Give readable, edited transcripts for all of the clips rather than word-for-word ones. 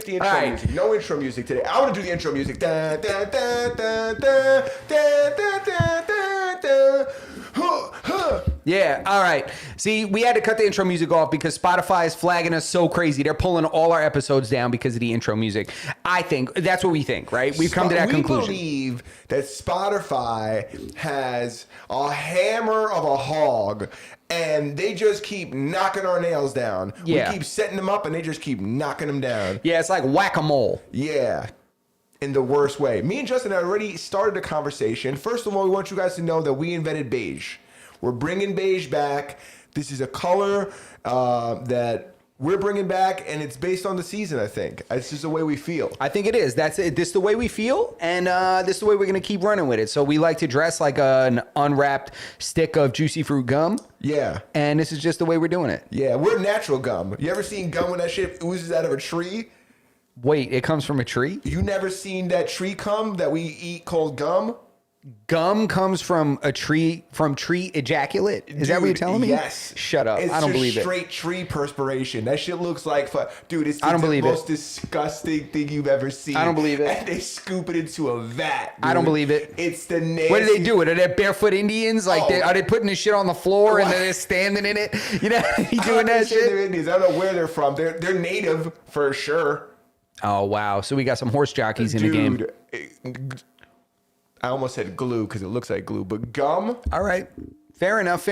Skip the intro music. No intro music today. I want to do the intro music. Da, da, da, da, da, da, da, da, da, da. Huh, huh. Yeah, all right. See, we had to cut the intro music off because Spotify is flagging us so crazy. They're pulling all our episodes down because of the intro music. I think, that's what we think, right? We've come to that conclusion. We believe that Spotify has a hammer of a hog and they just keep knocking our nails down. Yeah. We keep setting them up and they just keep knocking them down. Yeah, it's like whack-a-mole. Yeah. In the worst way. Me and Justin already started a conversation. First of all, we want you guys to know that we invented beige. We're bringing beige back. This is a color that we're bringing back, and it's based on the season, I think. It's just the way we feel. I think it is. That's it. This is the way we feel, and this is the way we're going to keep running with it. So we like to dress like an unwrapped stick of juicy fruit gum. Yeah. And this is just the way we're doing it. Yeah, we're natural gum. You ever seen gum when that shit oozes out of a tree? Wait, it comes from a tree? You never seen that tree cum that we eat called gum? Gum comes from a tree, from tree ejaculate? Is that what you're telling me? Yes. Shut up. It's I don't believe just it. straight tree perspiration. That shit looks like, dude, it's I don't the believe most it. disgusting thing you've ever seen. I don't believe it. And they scoop it into a vat, dude. I don't believe it. It's the nasty. What do they do? Are they barefoot Indians? Like, Oh. are they putting this shit on the floor and What? then they're standing in it? You know, you I don't doing that understand shit? They're Indians. I don't know where they're from. They're native for sure. Oh, wow. So we got some horse jockeys in the game. Dude, I almost said glue because it looks like glue, but gum. All right. Fair enough.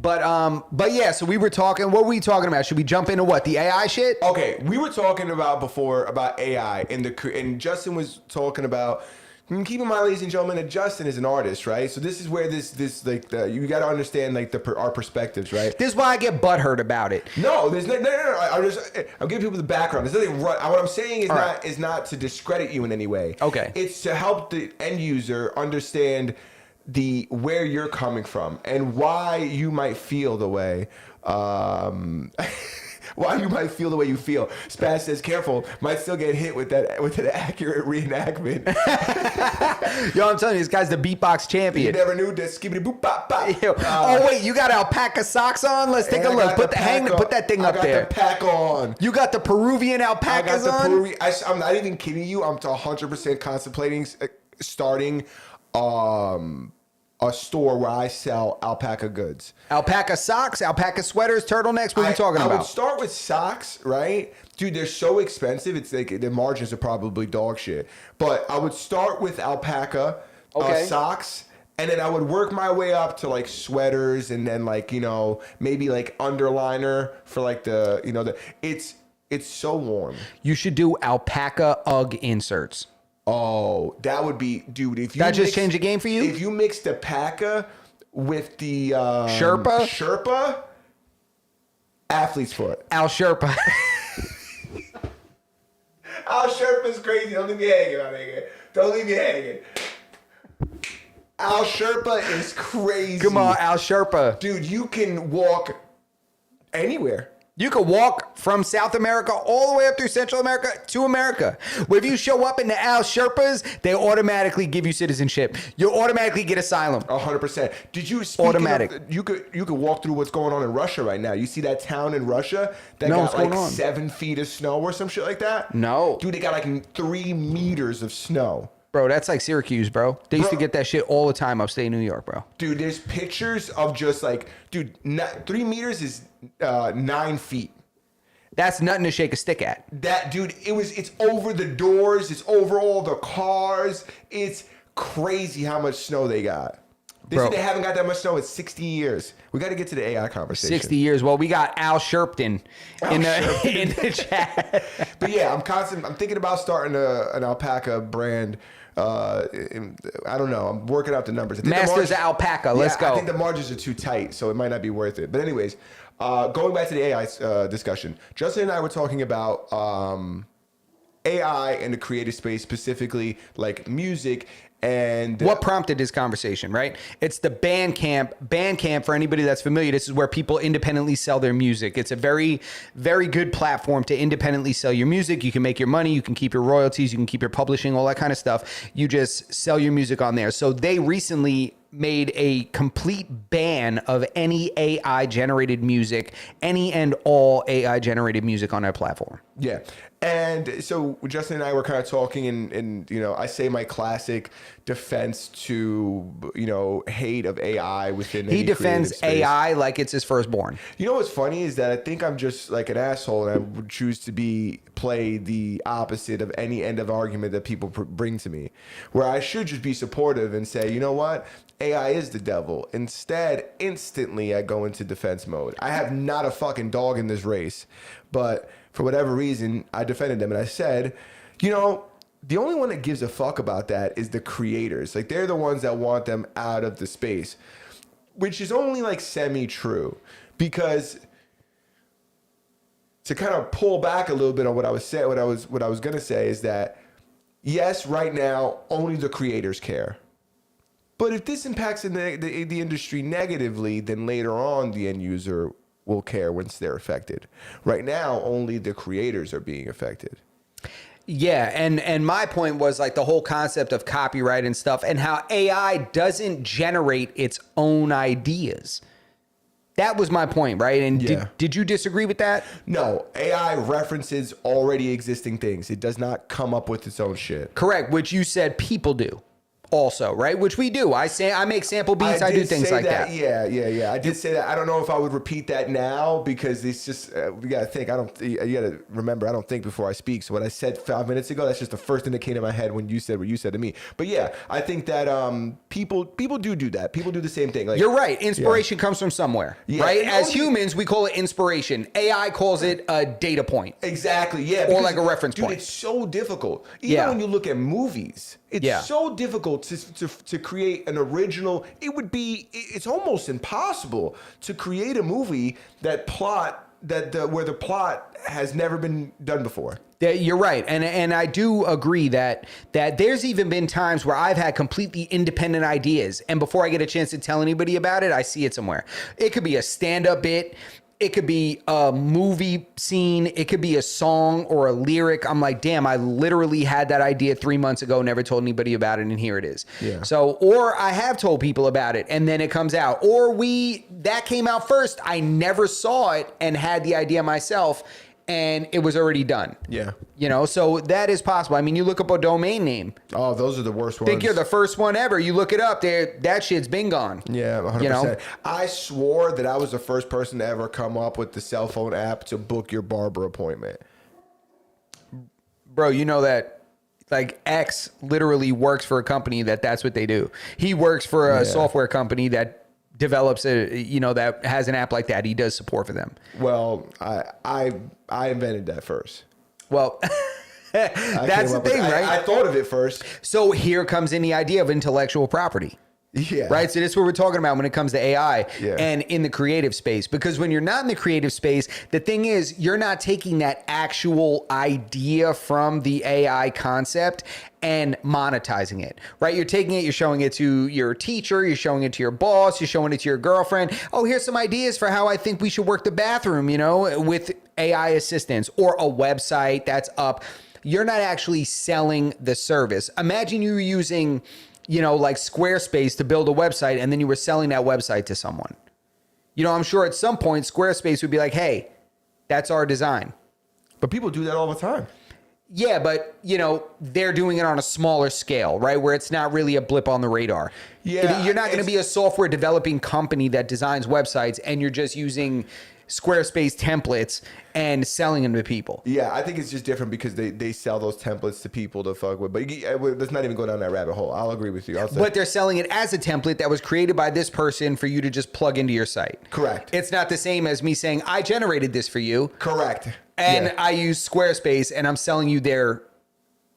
But yeah, so we were talking, what were we talking about? Should we jump into what? The AI shit? Okay, we were talking about before about AI and Justin was talking about. Keep in mind, ladies and gentlemen, that Justin is an artist, right? So this is where this like you got to understand like our perspectives, right? This is why I get butthurt about it. No, there's no. I'll give people the background. There's nothing. What I'm saying is not to discredit you in any way. Okay. It's to help the end user understand where you're coming from and why you might feel the way. Why you might feel the way you feel. Spaz says, "Careful, might still get hit with an accurate reenactment." Yo, I'm telling you, this guy's the beatbox You champion. never knew that skibbity boop bop bop. Yo, oh wait, you got alpaca socks on? Let's take a look. Put that thing up there. I got the pack on. You got the Peruvian I alpacas got the on? Peruvian. I'm not even kidding you. I'm 100% contemplating starting a store where I sell alpaca goods. Alpaca socks, alpaca sweaters, turtlenecks. What are you talking I about? would start with socks, right? Dude, they're so expensive. It's like the margins are probably dog shit. But I would start with alpaca socks. And then I would work my way up to like sweaters and then like, maybe like underliner for like it's so warm. You should do alpaca UGG inserts. Oh, that would be, dude. If you That just changed the game for you? If you mix the paca with the Sherpa, athlete's foot. Al Sherpa. Al Sherpa's crazy. Don't leave me hanging, my nigga. Don't leave me hanging. Al Sherpa is crazy. Come on, Al Sherpa. Dude, you can walk anywhere. You could walk from South America all the way up through Central America to America. Where if you show up in the Al Sherpas, they automatically give you citizenship. You automatically get asylum. 100%. Did you speak Automatic. You could walk through what's going on in Russia right now. You see that town in Russia that No, got what's like going on? 7 feet of snow or some shit like that? No. Dude, they got like 3 meters of snow. Bro, that's like Syracuse, bro. They used to get that shit all the time upstate New York, bro. Dude, there's pictures of just like, 3 meters is 9 feet. That's nothing to shake a stick at. That, dude, it's over the doors. It's over all the cars. It's crazy how much snow they got. They Bro. said they haven't got that much snow in 60 years. We got to get to the AI conversation. 60 years. Well, we got Al Sherpton in the chat. But yeah, I'm thinking about starting an alpaca brand. I don't know. I'm working out the numbers. I think Masters of Alpaca. Let's go. I think the margins are too tight, so it might not be worth it. But anyways, going back to the AI discussion, Justin and I were talking about AI in the creative space, specifically like music. And what prompted this conversation, right? It's the Bandcamp. Bandcamp, for anybody that's familiar, this is where people independently sell their music. It's a very, very good platform to independently sell your music. You can make your money. You can keep your royalties. You can keep your publishing, all that kind of stuff. You just sell your music on there. So they recently made a complete ban of any AI-generated music, any and all AI-generated music on their platform. Yeah. And so Justin and I were kind of talking, and I say my classic defense to, hate of AI within He any defends creative space. AI like it's his firstborn. You know what's funny is that I think I'm just like an asshole, and I would choose to play the opposite of any end of argument that people bring to me, where I should just be supportive and say, you know what? AI is the devil. Instead, instantly I go into defense mode. I have not a fucking dog in this race, but for whatever reason, I defended them, and I said, the only one that gives a fuck about that is the creators. Like, they're the ones that want them out of the space, which is only like semi-true, because to kind of pull back a little bit on what I was saying, what I was gonna say is that yes, right now only the creators care. But if this impacts the industry negatively, then later on the end user will care once they're affected. Right now, only the creators are being affected. Yeah, and my point was like the whole concept of copyright and stuff, and how AI doesn't generate its own ideas. That was my point, right? And Yeah. did you disagree with that? No, AI references already existing things. It does not come up with its own shit. Correct, which you said people do also, right? Which we do. I make sample beats, I do did things say like that. Yeah. I did say that. I don't know if I would repeat that now, because it's just we gotta think. You gotta remember, I don't think before I speak. So what I said 5 minutes ago, that's just the first thing that came to my head when you said what you said to me. But yeah, I think that people do that. People do the same thing. Like, You're right. Inspiration comes from somewhere, Yeah, right? and As only- humans, we call it inspiration. AI calls it a data point. Exactly, yeah. Or like a reference dude, point. It's so difficult. Even Yeah. when you look at movies, it's Yeah. so difficult to create an original. It's almost impossible to create a movie where the plot has never been done before. You're right, and I do agree that there's even been times where I've had completely independent ideas, and before I get a chance to tell anybody about it, I see it somewhere. It could be a stand-up bit, it could be a movie scene, it could be a song or a lyric. I'm like, damn, I literally had that idea 3 months ago, never told anybody about it, and here it is. Yeah. So, or I have told people about it, and then it comes out, or that came out first. I never saw it and had the idea myself, and it was already done. Yeah. So that is possible. I mean, you look up a domain name. Oh, those are the worst ones. Think you're the first one ever. You look it up, that shit's been gone. Yeah, 100%. I swore that I was the first person to ever come up with the cell phone app to book your barber appointment. Bro, you know that like X literally works for a company that's what they do. He works for a software company that develops that has an app like that. He does support for them. Well, I invented that first. Well, that's the thing, right? I thought of it first. So here comes in the idea of intellectual property. Yeah. Right. So this is what we're talking about when it comes to AI Yeah. and in the creative space, because when you're not in the creative space, the thing is you're not taking that actual idea from the AI concept and monetizing it, right? You're taking it, you're showing it to your teacher, you're showing it to your boss, you're showing it to your girlfriend. Oh, here's some ideas for how I think we should work the bathroom, with AI assistance, or a website that's up. You're not actually selling the service. Imagine you using like Squarespace to build a website, and then you were selling that website to someone. I'm sure at some point Squarespace would be like, hey, that's our design. But people do that all the time. Yeah, but they're doing it on a smaller scale, right? Where it's not really a blip on the radar. Yeah, You're not going to be a software developing company that designs websites and you're just using Squarespace templates and selling them to people. Yeah, I think it's just different because they sell those templates to people to fuck with. But let's not even go down that rabbit hole. I'll agree with you. But they're selling it as a template that was created by this person for you to just plug into your site. Correct. It's not the same as me saying, I generated this for you. Correct. And yeah. I use Squarespace and I'm selling you their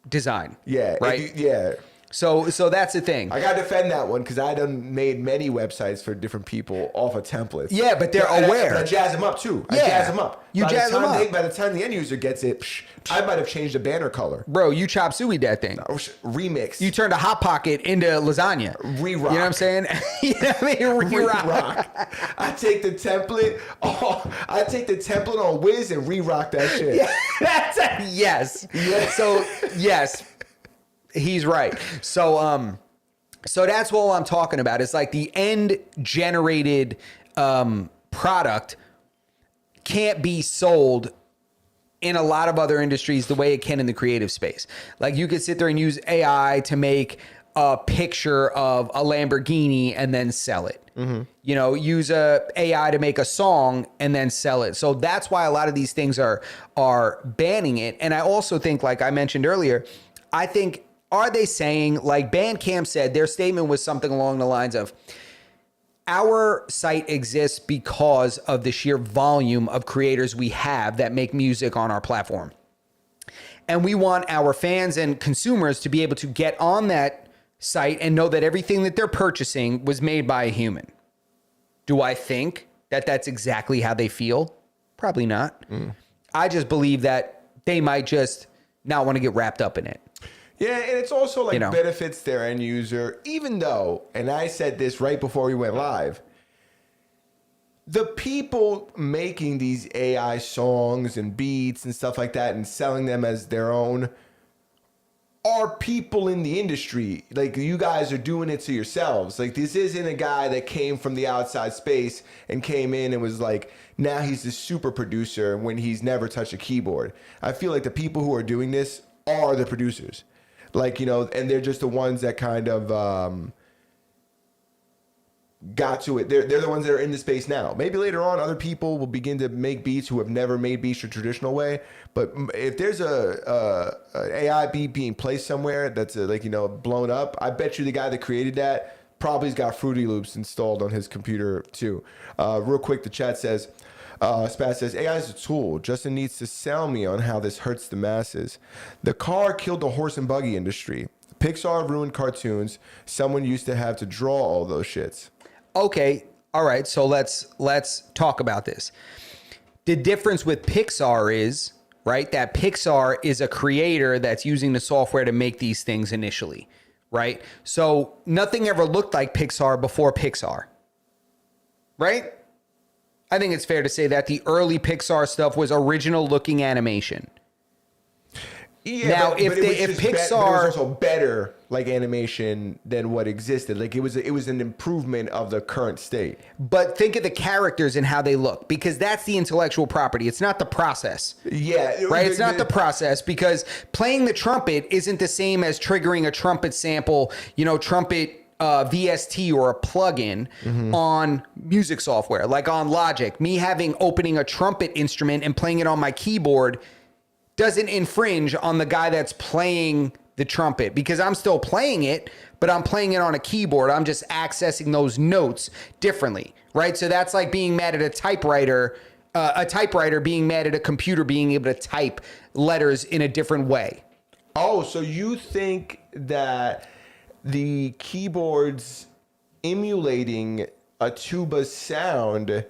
design. Yeah. Right? Yeah. So that's the thing. I gotta defend that one because I done made many websites for different people off of templates. Yeah, but they're aware. I jazz them up too. Yeah. I jazz them up. You jazz them up. By the time the end user gets it, I might have changed the banner color. Bro, you chop suey that thing. Remix. You turned a Hot Pocket into lasagna. Re-rock. You know what I'm saying? You know what I mean? Re-rock. I take the template. I take the template on Wiz and re-rock that shit. Yeah, yes. Yeah. So yes, he's right. So that's all I'm talking about. It's like the end generated product can't be sold in a lot of other industries the way it can in the creative space. Like you could sit there and use AI to make a picture of a Lamborghini and then sell it. You know, use a AI to make a song and then sell it. So that's why a lot of these things are banning it. And I also think, like I mentioned earlier, I think, are they saying, like Bandcamp said, their statement was something along the lines of, our site exists because of the sheer volume of creators we have that make music on our platform. And we want our fans and consumers to be able to get on that site and know that everything that they're purchasing was made by a human. Do I think that that's exactly how they feel? Probably not. I just believe that they might just not want to get wrapped up in it. Yeah, and it's also like, You know, benefits their end user, even though, and I said this right before we went live, the people making these AI songs and beats and stuff like that and selling them as their own are people in the industry. Like, you guys are doing it to yourselves. Like, this isn't a guy that came from the outside space and came in and was like, now he's the super producer when he's never touched a keyboard. I feel like the people who are doing this are the producers. Like, you know, and they're just the ones that kind of got to it. They're the ones that are in the space now. Maybe later on, other people will begin to make beats who have never made beats the traditional way. But if there's a AI beat being placed somewhere that's like, you know, blown up, I bet you the guy that created that probably's got Fruity Loops installed on his computer too. Real quick, the chat says, Spaz says, AI is a tool. Justin needs to sell me on how this hurts the masses. The car killed the horse and buggy industry. Pixar ruined cartoons. Someone used to have to draw all those shits. Okay, all right, so let's talk about this. The difference with Pixar is, right, that Pixar is a creator that's using the software to make these things initially, right? So nothing ever looked like Pixar before Pixar, right? I think it's fair to say that the early Pixar stuff was original looking animation. Yeah, now, but if it Pixar was also better like animation than what existed. Like it was an improvement of the current state. But think of the characters and how they look, because that's the intellectual property. It's not the process. Yeah, right. It's not the process, because playing the trumpet isn't the same as triggering a trumpet sample, you know, trumpet VST or a plugin on music software, like on Logic. Me opening a trumpet instrument and playing it on my keyboard doesn't infringe on the guy that's playing the trumpet, because I'm still playing it, but I'm playing it on a keyboard. I'm just accessing those notes differently, right? So that's like being mad at a typewriter being mad at a computer being able to type letters in a different way. Oh, so you think that the keyboards emulating a tuba sound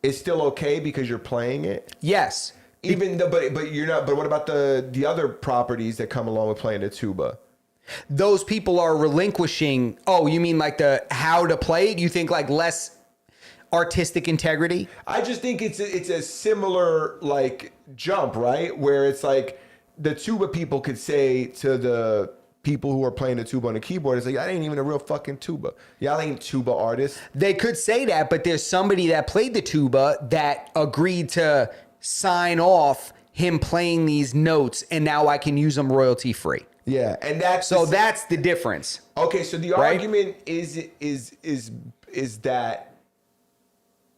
is still okay because you're playing it? Yes. Even though, but you're not. But what about the other properties that come along with playing the tuba? Those people are relinquishing. Oh, you mean like the how to play it? You think like less artistic integrity? I just think it's a similar like jump, right? Where it's like the tuba people could say to the people who are playing the tuba on the keyboard, it's like, that ain't even a real fucking tuba. Y'all ain't tuba artists. They could say that, but there's somebody that played the tuba that agreed to sign off him playing these notes, and now I can use them royalty free. Yeah, and that's that's the difference. Okay, so the argument is that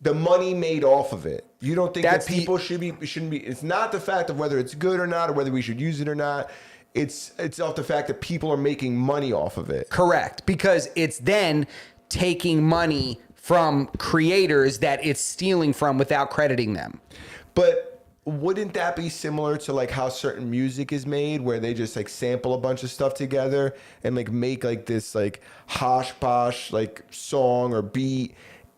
the money made off of it. You don't think that people shouldn't be? It's not the fact of whether it's good or not, or whether we should use it or not. It's off the fact that people are making money off of it. Correct, because it's then taking money from creators that it's stealing from without crediting them. But wouldn't that be similar to like how certain music is made, where they just like sample a bunch of stuff together and like make like this like hosh posh like song or beat,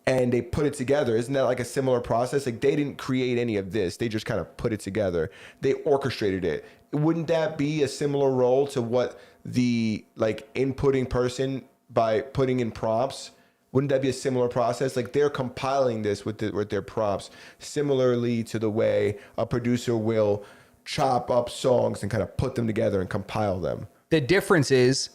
and they put it together? Isn't that like a similar process? Like they didn't create any of this, they just kind of put it together. They orchestrated it. Wouldn't that be a similar role to what the like inputting person by putting in prompts? Wouldn't that be a similar process? Like they're compiling this with their prompts, similarly to the way a producer will chop up songs and kind of put them together and compile them. The difference is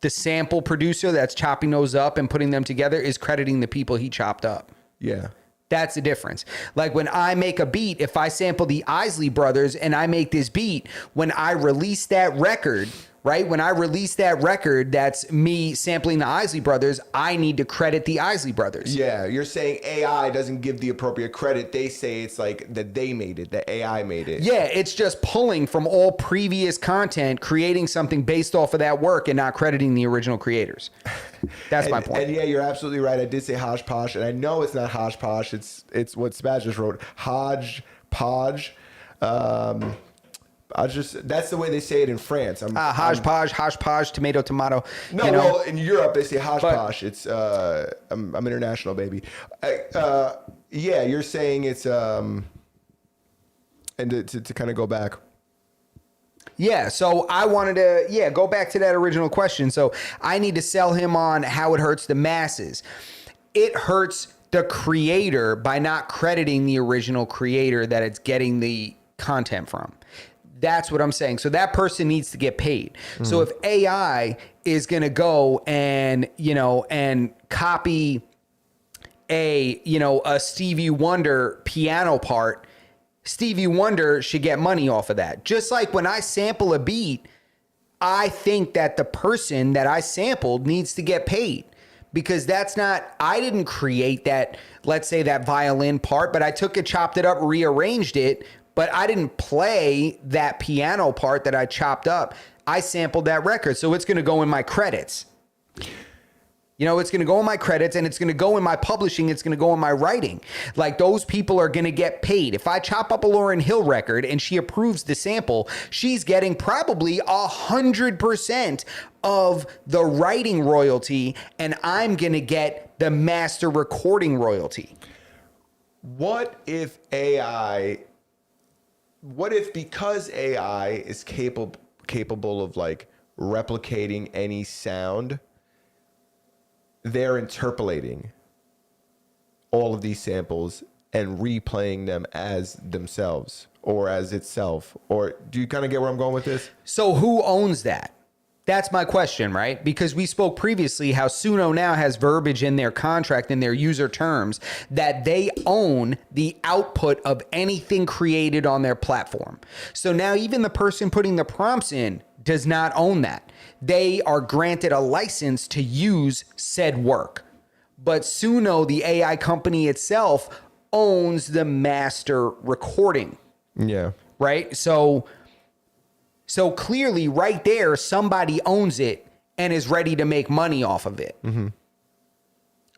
the sample producer that's chopping those up and putting them together is crediting the people he chopped up. Yeah. That's the difference. Like when I make a beat, if I sample the Isley Brothers and I make this beat, when I release that record, right? When I release that record, that's me sampling the Isley Brothers, I need to credit the Isley Brothers. Yeah, you're saying AI doesn't give the appropriate credit. They say it's like that they made it, that AI made it. Yeah, it's just pulling from all previous content, creating something based off of that work and not crediting the original creators. That's my point. And yeah, you're absolutely right. I did say hodgepodge, and I know it's not hodgepodge. It's what Spaz just wrote. Hodgepodge. That's the way they say it in France. Hodgepodge, tomato. No, well, in Europe they say hodgepodge. It's I'm international, baby. Yeah, you're saying it's and to kind of go back. Yeah, so I wanted to go back to that original question. So I need to sell him on how it hurts the masses. It hurts the creator by not crediting the original creator that it's getting the content from. That's what I'm saying. So that person needs to get paid. Mm-hmm. So if AI is going to go and, and copy a Stevie Wonder piano part, Stevie Wonder should get money off of that. Just like when I sample a beat, I think that the person that I sampled needs to get paid. Because I didn't create that, let's say that violin part, but I took it, chopped it up, rearranged it, but I didn't play that piano part that I chopped up. I sampled that record. So it's going to go in my credits. It's going to go in my credits, and it's going to go in my publishing. It's going to go in my writing. Like, those people are going to get paid. If I chop up a Lauryn Hill record and she approves the sample, she's getting probably 100% of the writing royalty, and I'm going to get the master recording royalty. What if because AI is capable of like replicating any sound, they're interpolating all of these samples and replaying them as themselves or as itself? Or do you kind of get where I'm going with this? So who owns that? That's my question, right? Because we spoke previously how Suno now has verbiage in their contract, in their user terms, that they own the output of anything created on their platform. So now even the person putting the prompts in does not own that. They are granted a license to use said work. But Suno, the AI company itself, owns the master recording. Yeah. Right? So clearly right there, somebody owns it and is ready to make money off of it. Mm-hmm.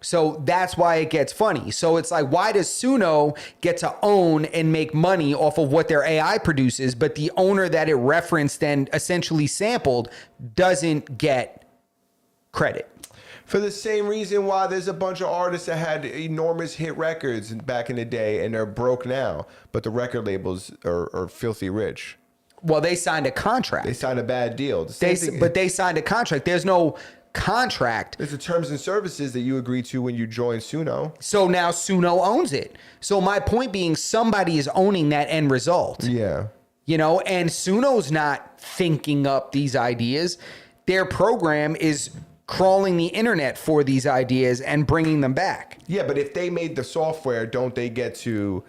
So that's why it gets funny. So it's like, why does Suno get to own and make money off of what their AI produces, but the owner that it referenced and essentially sampled doesn't get credit? For the same reason why there's a bunch of artists that had enormous hit records back in the day and they're broke now, but the record labels are filthy rich. Well, they signed a contract. They signed a bad deal. But they signed a contract. There's no contract. There's the terms and services that you agreed to when you joined Suno. So now Suno owns it. So my point being, somebody is owning that end result. Yeah. And Suno's not thinking up these ideas. Their program is crawling the internet for these ideas and bringing them back. Yeah, but if they made the software, don't they get to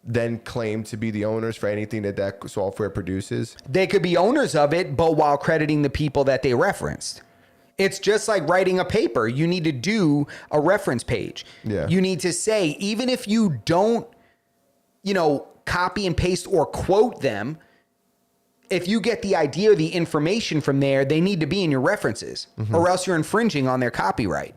then claim to be the owners for anything that software produces? They could be owners of it, but while crediting the people that they referenced. It's just like writing a paper. You need to do a reference page. Yeah. You need to say, even if you don't, copy and paste or quote them, if you get the idea or the information from there, they need to be in your references, or else you're infringing on their copyright.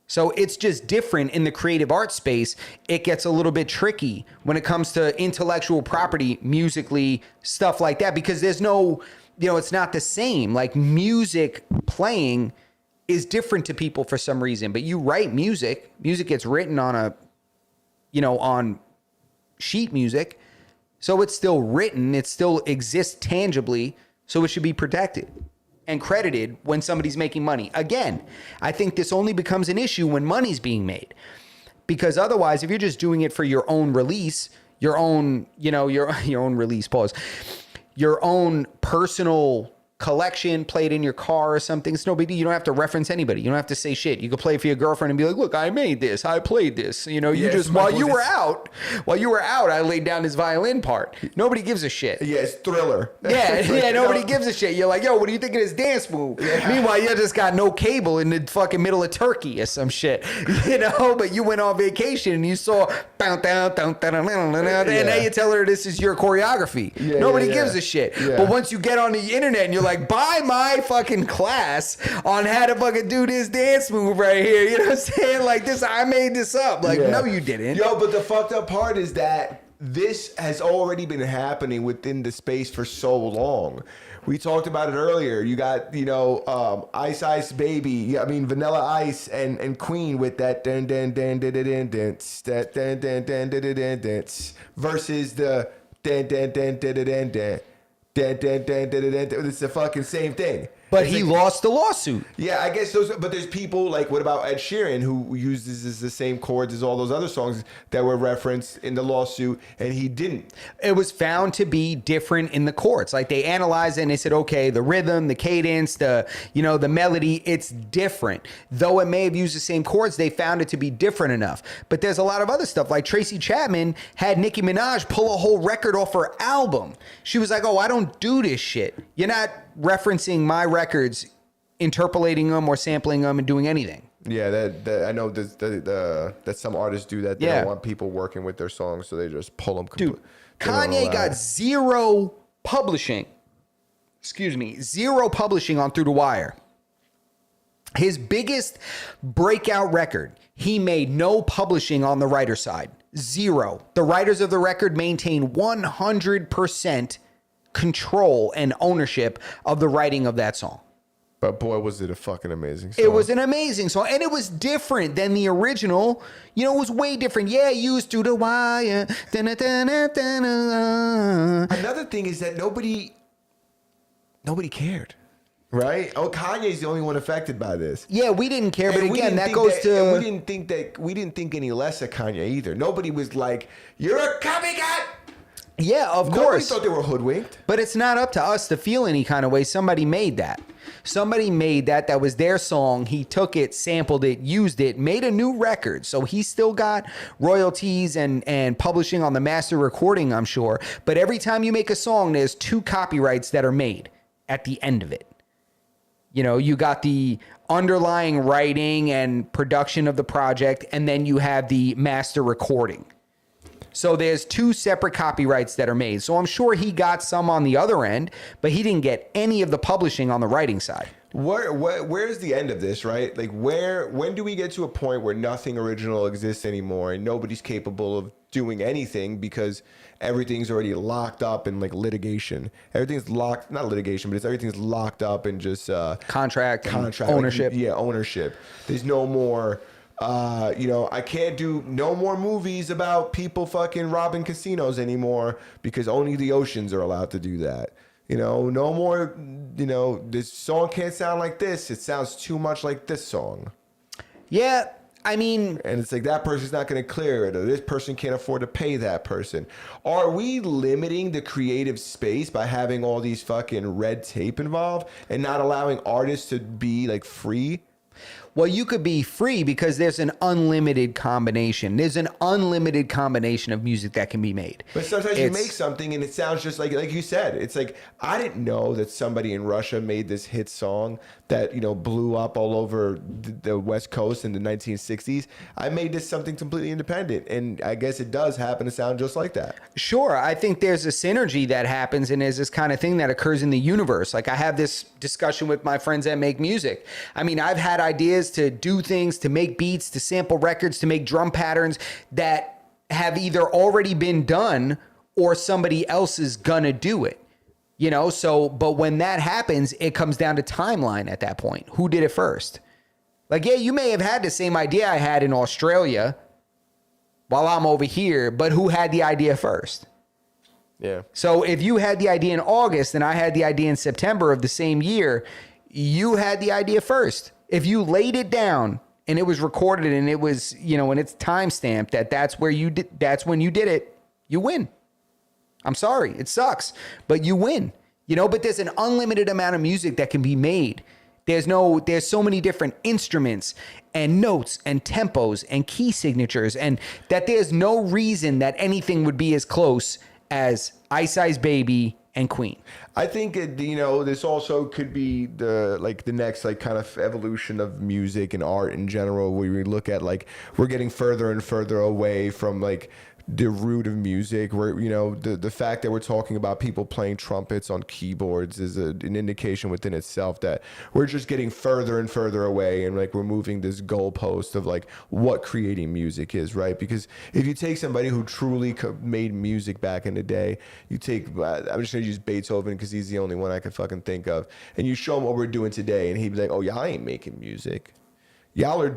So it's just different in the creative arts space. It gets a little bit tricky when it comes to intellectual property, musically, stuff like that, because there's no, it's not the same. Like, music playing is different to people for some reason, but you write music gets written on on sheet music. So it's still written, it still exists tangibly, so it should be protected and credited when somebody's making money. Again, I think this only becomes an issue when money's being made. Because otherwise, if you're just doing it for your own release, your own, your own release, pause, your own personal collection, play it in your car or something. It's no big deal. You don't have to reference anybody. You don't have to say shit. You can play it for your girlfriend and be like, look, I made this. I played this. You know, you just, while you were out, I laid down this violin part. Nobody gives a shit. Yeah, it's Thriller. Yeah, nobody gives a shit. You're like, yo, what do you think of this dance move? Yeah. Meanwhile, you just got no cable in the fucking middle of Turkey or some shit. You know, but you went on vacation and you saw, and now you tell her this is your choreography. Nobody gives a shit. But once you get on the internet and you're like, buy my fucking class on how to fucking do this dance move right here. You know what I'm saying? Like this, I made this up. Like, no, you didn't. Yo, but the fucked up part is that this has already been happening within the space for so long. We talked about it earlier. You got, you know, Ice Ice Baby. I mean, Vanilla Ice and Queen with that dun dun dun dun dun dun dance, that dun dun dun dun dun dance versus the dun dun dun dun dun dun dun. It's the fucking same thing. But he lost the lawsuit. Yeah, I guess those. But there's people like, what about Ed Sheeran, who uses the same chords as all those other songs that were referenced in the lawsuit, and he didn't. It was found to be different in the courts. Like they analyzed it and they said, okay, the rhythm, the cadence, the melody, it's different. Though it may have used the same chords, they found it to be different enough. But there's a lot of other stuff. Like Tracy Chapman had Nicki Minaj pull a whole record off her album. She was like, oh, I don't do this shit. You're not referencing my records, interpolating them or sampling them and doing anything. Yeah, that I know that some artists do that. They don't want people working with their songs, so they just pull them. Dude, Kanye got zero publishing. Zero publishing on Through the Wire. His biggest breakout record, he made no publishing on the writer side. Zero. The writers of the record maintain 100% control and ownership of the writing of that song. But boy, was it a fucking amazing song. It was an amazing song. And it was different than the original. You know, it was way different. Yeah, used Through the Wire. Another thing is that nobody cared. Right? Oh, Kanye's the only one affected by this. Yeah, we didn't care, but again, that goes to... We didn't think any less of Kanye either. Nobody was like, you're a copycat! Yeah, of Nobody course. thought they were hoodwinked. But it's not up to us to feel any kind of way. Somebody made that. Somebody made that. That was their song. He took it, sampled it, used it, made a new record. So he still got royalties and publishing on the master recording, I'm sure. But every time you make a song, there's 2 copyrights that are made at the end of it. You know, you got the underlying writing and production of the project, and then you have the master recording. So there's 2 separate copyrights that are made. So I'm sure he got some on the other end, but he didn't get any of the publishing on the writing side. Where's the end of this, right? Like when do we get to a point where nothing original exists anymore and nobody's capable of doing anything because everything's already locked up in like litigation? Everything's locked, not litigation, but everything's locked up in just contract, ownership. Like, ownership. There's no more I can't do no more movies about people fucking robbing casinos anymore because only the oceans are allowed to do that. No more, this song can't sound like this. It sounds too much like this song. Yeah, I mean... And it's like that person's not going to clear it, or this person can't afford to pay that person. Are we limiting the creative space by having all these fucking red tape involved and not allowing artists to be like free? Well, you could be free because there's an unlimited combination. There's an unlimited combination of music that can be made. But sometimes you make something and it sounds just like you said. It's like, I didn't know that somebody in Russia made this hit song that, blew up all over the West Coast in the 1960s. I made this something completely independent. And I guess it does happen to sound just like that. Sure. I think there's a synergy that happens and there's this kind of thing that occurs in the universe. Like I have this discussion with my friends that make music. I mean, I've had ideas to do things, to make beats, to sample records, to make drum patterns that have either already been done or somebody else is gonna do it. But when that happens, it comes down to timeline at that point. Who did it first? Like, yeah, you may have had the same idea I had in Australia while I'm over here, but who had the idea first? Yeah. So if you had the idea in August and I had the idea in September of the same year, you had the idea first. If you laid it down and it was recorded and it was, and it's timestamped that's when you did it, you win. I'm sorry, it sucks, but you win. But there's an unlimited amount of music that can be made. There's so many different instruments and notes and tempos and key signatures, and that there's no reason that anything would be as close as Ice Ice Baby and Queen. I think this also could be the next kind of evolution of music and art in general, where we look at we're getting further and further away from the root of music, where the fact that we're talking about people playing trumpets on keyboards is an indication within itself that we're just getting further and further away, and we're moving this goalpost of what creating music is, right? Because if you take somebody who truly made music back in the day, I'm just gonna use Beethoven because he's the only one I can fucking think of, and you show him what we're doing today, and he'd be like, oh, y'all ain't making music, y'all are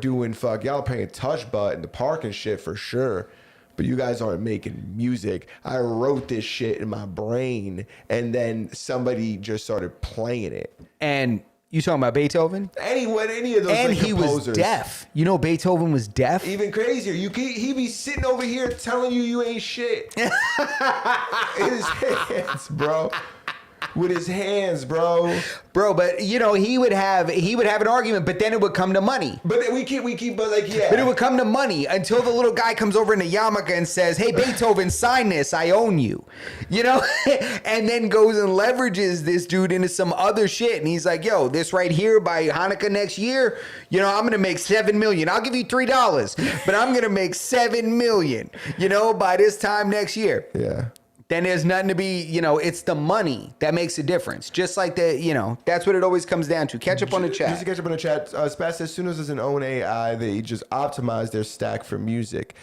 playing touch butt in the park and shit for sure, but you guys aren't making music. I wrote this shit in my brain, and then somebody just started playing it. And you talking about Beethoven? Any of those and he composers. Was deaf. Beethoven was deaf. Even crazier. He be sitting over here telling you ain't shit. His hands, bro. With his hands, bro. But he would have an argument, but then it would come to money. But then we keep, yeah. But it would come to money until the little guy comes over in a yarmulke and says, "Hey, Beethoven, sign this. I own you." And then goes and leverages this dude into some other shit, and he's like, "Yo, this right here by Hanukkah next year, I'm gonna make $7 million. I'll give you $3, but I'm gonna make $7 million. By this time next year." Yeah. Then there's nothing to be, it's the money that makes a difference. Just like that's what it always comes down to. Catch up on the chat. Just to catch up on the chat, Spaz says, as soon as there's an own AI, they just optimize their stack for music.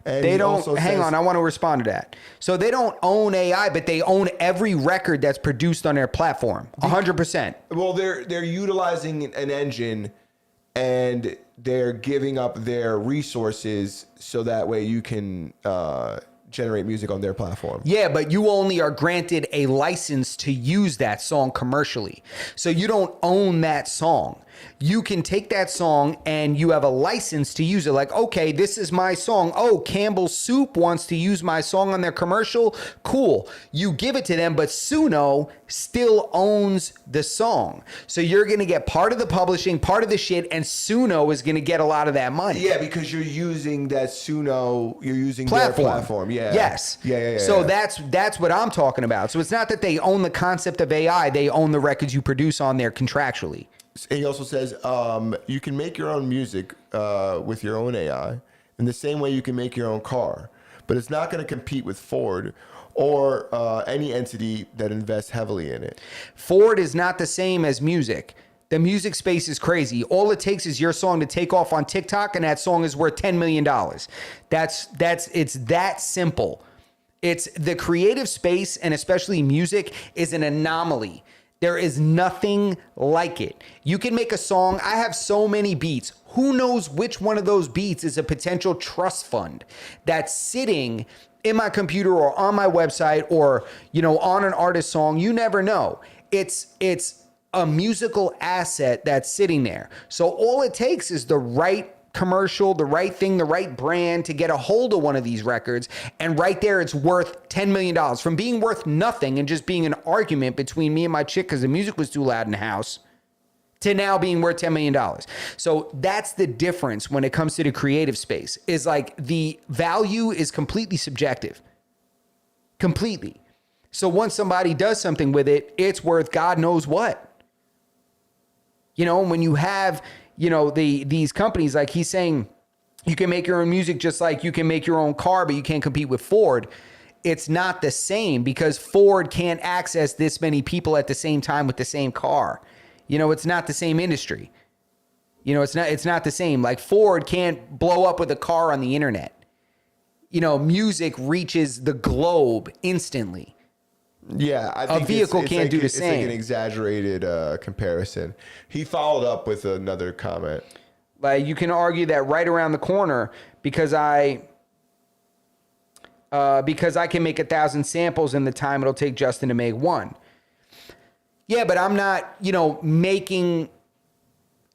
And they don't, hang on, I want to respond to that. So they don't own AI, but they own every record that's produced on their platform, 100%. Well, they're utilizing an engine, and they're giving up their resources so that way you can generate music on their platform. Yeah, but you only are granted a license to use that song commercially. So you don't own that song. You can take that song and you have a license to use it. Like, okay, this is my song. Oh, Campbell's Soup wants to use my song on their commercial. Cool. You give it to them, but Suno still owns the song. So you're going to get part of the publishing, part of the shit, and Suno is going to get a lot of that money. Yeah, because you're using that Suno, you're using their platform. Yeah. Yes. Yeah. So that's what I'm talking about. So it's not that they own the concept of AI. They own the records you produce on there contractually. He also says you can make your own music with your own AI in the same way you can make your own car, but it's not going to compete with Ford or any entity that invests heavily in it. Ford is not the same as music. The music space is crazy. All it takes is your song to take off on TikTok, and that song is worth $10 million. It's that simple. It's the creative space, and especially music, is an anomaly. There is nothing like it. You can make a song. I have so many beats. Who knows which one of those beats is a potential trust fund that's sitting in my computer or on my website or, on an artist song? You never know. It's a musical asset that's sitting there. So all it takes is the right commercial, the right thing, the right brand to get a hold of one of these records, and right there it's worth $10 million. From being worth nothing and just being an argument between me and my chick because the music was too loud in the house, to now being worth $10 million. So that's the difference when it comes to the creative space, is like the value is completely subjective. Completely. So once somebody does something with it, it's worth God knows what. When you have these companies, like he's saying, you can make your own music just like you can make your own car, but you can't compete with Ford. It's not the same because Ford can't access this many people at the same time with the same car. It's not the same industry. It's not the same. Like Ford can't blow up with a car on the internet. Music reaches the globe instantly. Yeah, I think a vehicle can't do the same. It's like an exaggerated comparison. He followed up with another comment. Like you can argue that right around the corner because I can make 1,000 samples in the time it'll take Justin to make one. Yeah, but I'm not, making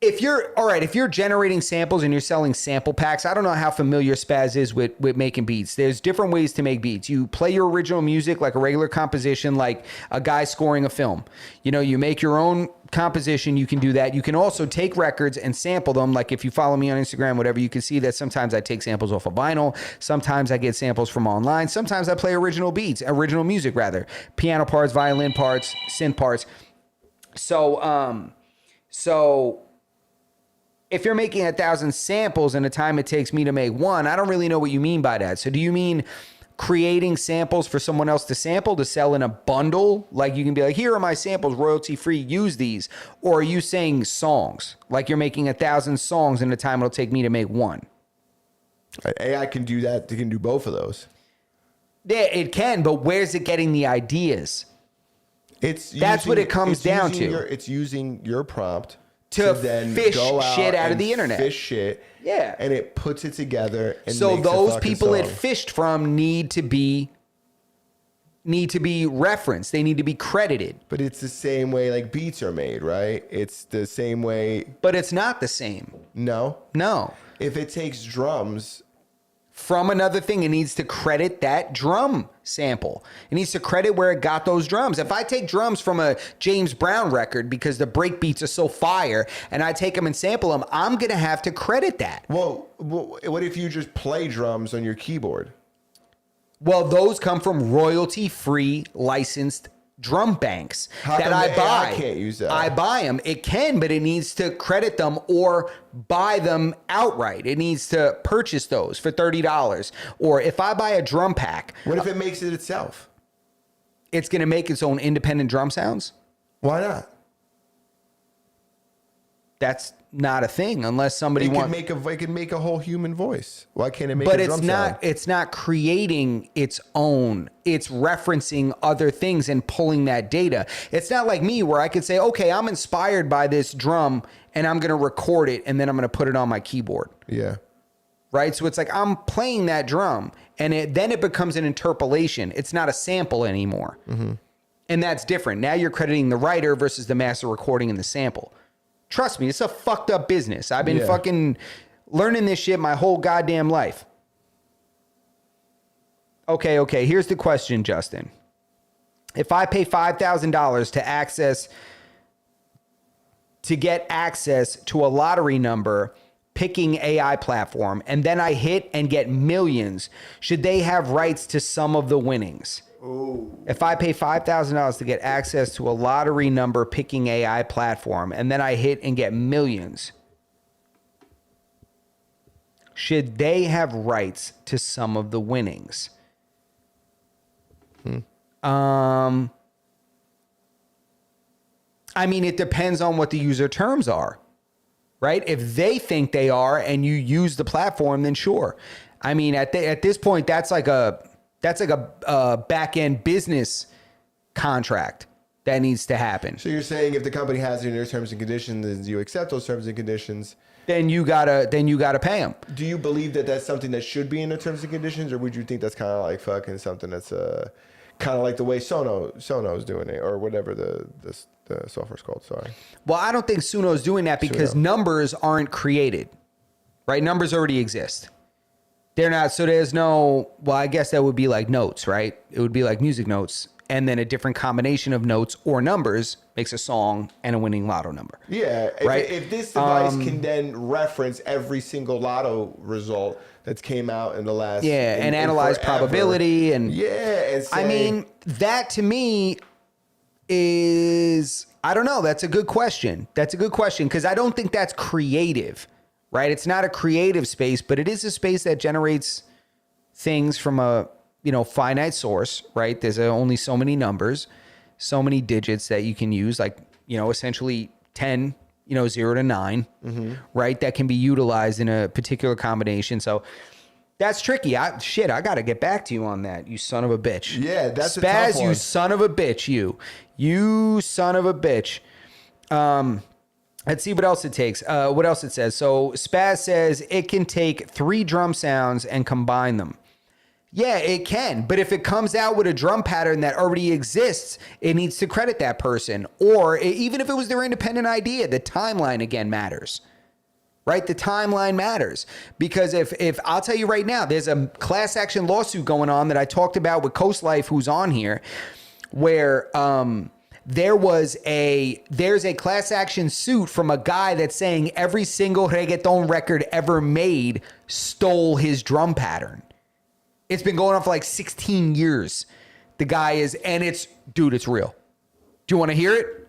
if you're generating samples and you're selling sample packs, I don't know how familiar Spaz is with making beats. There's different ways to make beats. You play your original music like a regular composition, like a guy scoring a film. You know, you make your own composition. You can do that. You can also take records and sample them. Like if you follow me on Instagram, whatever, you can see that sometimes I take samples off of vinyl. Sometimes I get samples from online. Sometimes I play original music rather. Piano parts, violin parts, synth parts. So if you're making 1,000 samples in the time it takes me to make one, I don't really know what you mean by that. So do you mean creating samples for someone else to sample to sell in a bundle? Like you can be like, here are my samples, royalty free, use these. Or are you saying songs? Like you're making 1,000 songs in the time it'll take me to make one? AI can do that. They can do both of those. Yeah, it can, but where's it getting the ideas? That's what it comes down to. It's using your prompt to then fish shit out of the internet. Fish shit. Yeah. And it puts it together. And so makes those a fucking people song. it fished from need to be referenced. They need to be credited. But it's the same way like beats are made, right? It's the same way. But it's not the same. No. If it takes drums from another thing, it needs to credit that drum sample. It needs to credit where it got those drums. If I take drums from a James Brown record because the break beats are so fire and I take them and sample them, I'm going to have to credit that. Well, what if you just play drums on your keyboard? Well, those come from royalty-free licensed drum banks that I buy. I can't use that. I buy them. It can, but it needs to credit them or buy them outright. It needs to purchase those for $30. Or if I buy a drum pack. What if it makes it itself? It's going to make its own independent drum sounds? Why not? That's not a thing unless somebody wants. It can make a whole human voice. Why can't it make? But a drum sound? It's not creating its own. It's referencing other things and pulling that data. It's not like me where I could say, okay, I'm inspired by this drum and I'm going to record it and then I'm going to put it on my keyboard. Yeah. Right. So it's like I'm playing that drum and then it becomes an interpolation. It's not a sample anymore. Mm-hmm. And that's different. Now you're crediting the writer versus the master recording and the sample. Trust me, it's a fucked up business. I've been fucking learning this shit my whole goddamn life. Okay. Here's the question, Justin. If I pay $5,000 to get access to a lottery number picking AI platform, and then I hit and get millions, should they have rights to some of the winnings? Ooh. If I pay $5,000 to get access to a lottery number picking AI platform, and then I hit and get millions, should they have rights to some of the winnings? I mean, it depends on what the user terms are, right? If they think they are and you use the platform, then sure. I mean, at this point, that's like a back end business contract that needs to happen. So you're saying if the company has it in their terms and conditions, you accept those terms and conditions, then you gotta pay them. Do you believe that that's something that should be in the terms and conditions, or would you think that's kind of like fucking something that's kind of like the way Sono's doing it, or whatever the software's called? Sorry. Well, I don't think Suno's doing that because numbers aren't created, right? Numbers already exist. They're not, so there's no, well, I guess that would be like notes, right? It would be like music notes, and then a different combination of notes or numbers makes a song and a winning lotto number. Yeah, right? If this device can then reference every single lotto result that's came out in the last... Yeah, and analyze probability and... Yeah, and say, I mean, that to me is, I don't know, that's a good question. That's a good question, because I don't think that's creative. Right? It's not a creative space, but it is a space that generates things from a, finite source, right? There's only so many numbers, so many digits that you can use, like, essentially 10, 0 to 9, right? That can be utilized in a particular combination. So that's tricky. I got to get back to you on that, you son of a bitch. Yeah, that's Spaz, a tough one. you son of a bitch, you son of a bitch. Let's see what else it takes. What else it says. So Spaz says it can take 3 drum sounds and combine them. Yeah, it can. But if it comes out with a drum pattern that already exists, it needs to credit that person. Or even if it was their independent idea, the timeline again matters. Right? The timeline matters. Because if I'll tell you right now, there's a class action lawsuit going on that I talked about with Coast Life, who's on here, where there's a class action suit from a guy that's saying every single reggaeton record ever made stole his drum pattern. It's been going on for like 16 years. The guy is, and it's, dude, it's real. Do you want to hear it?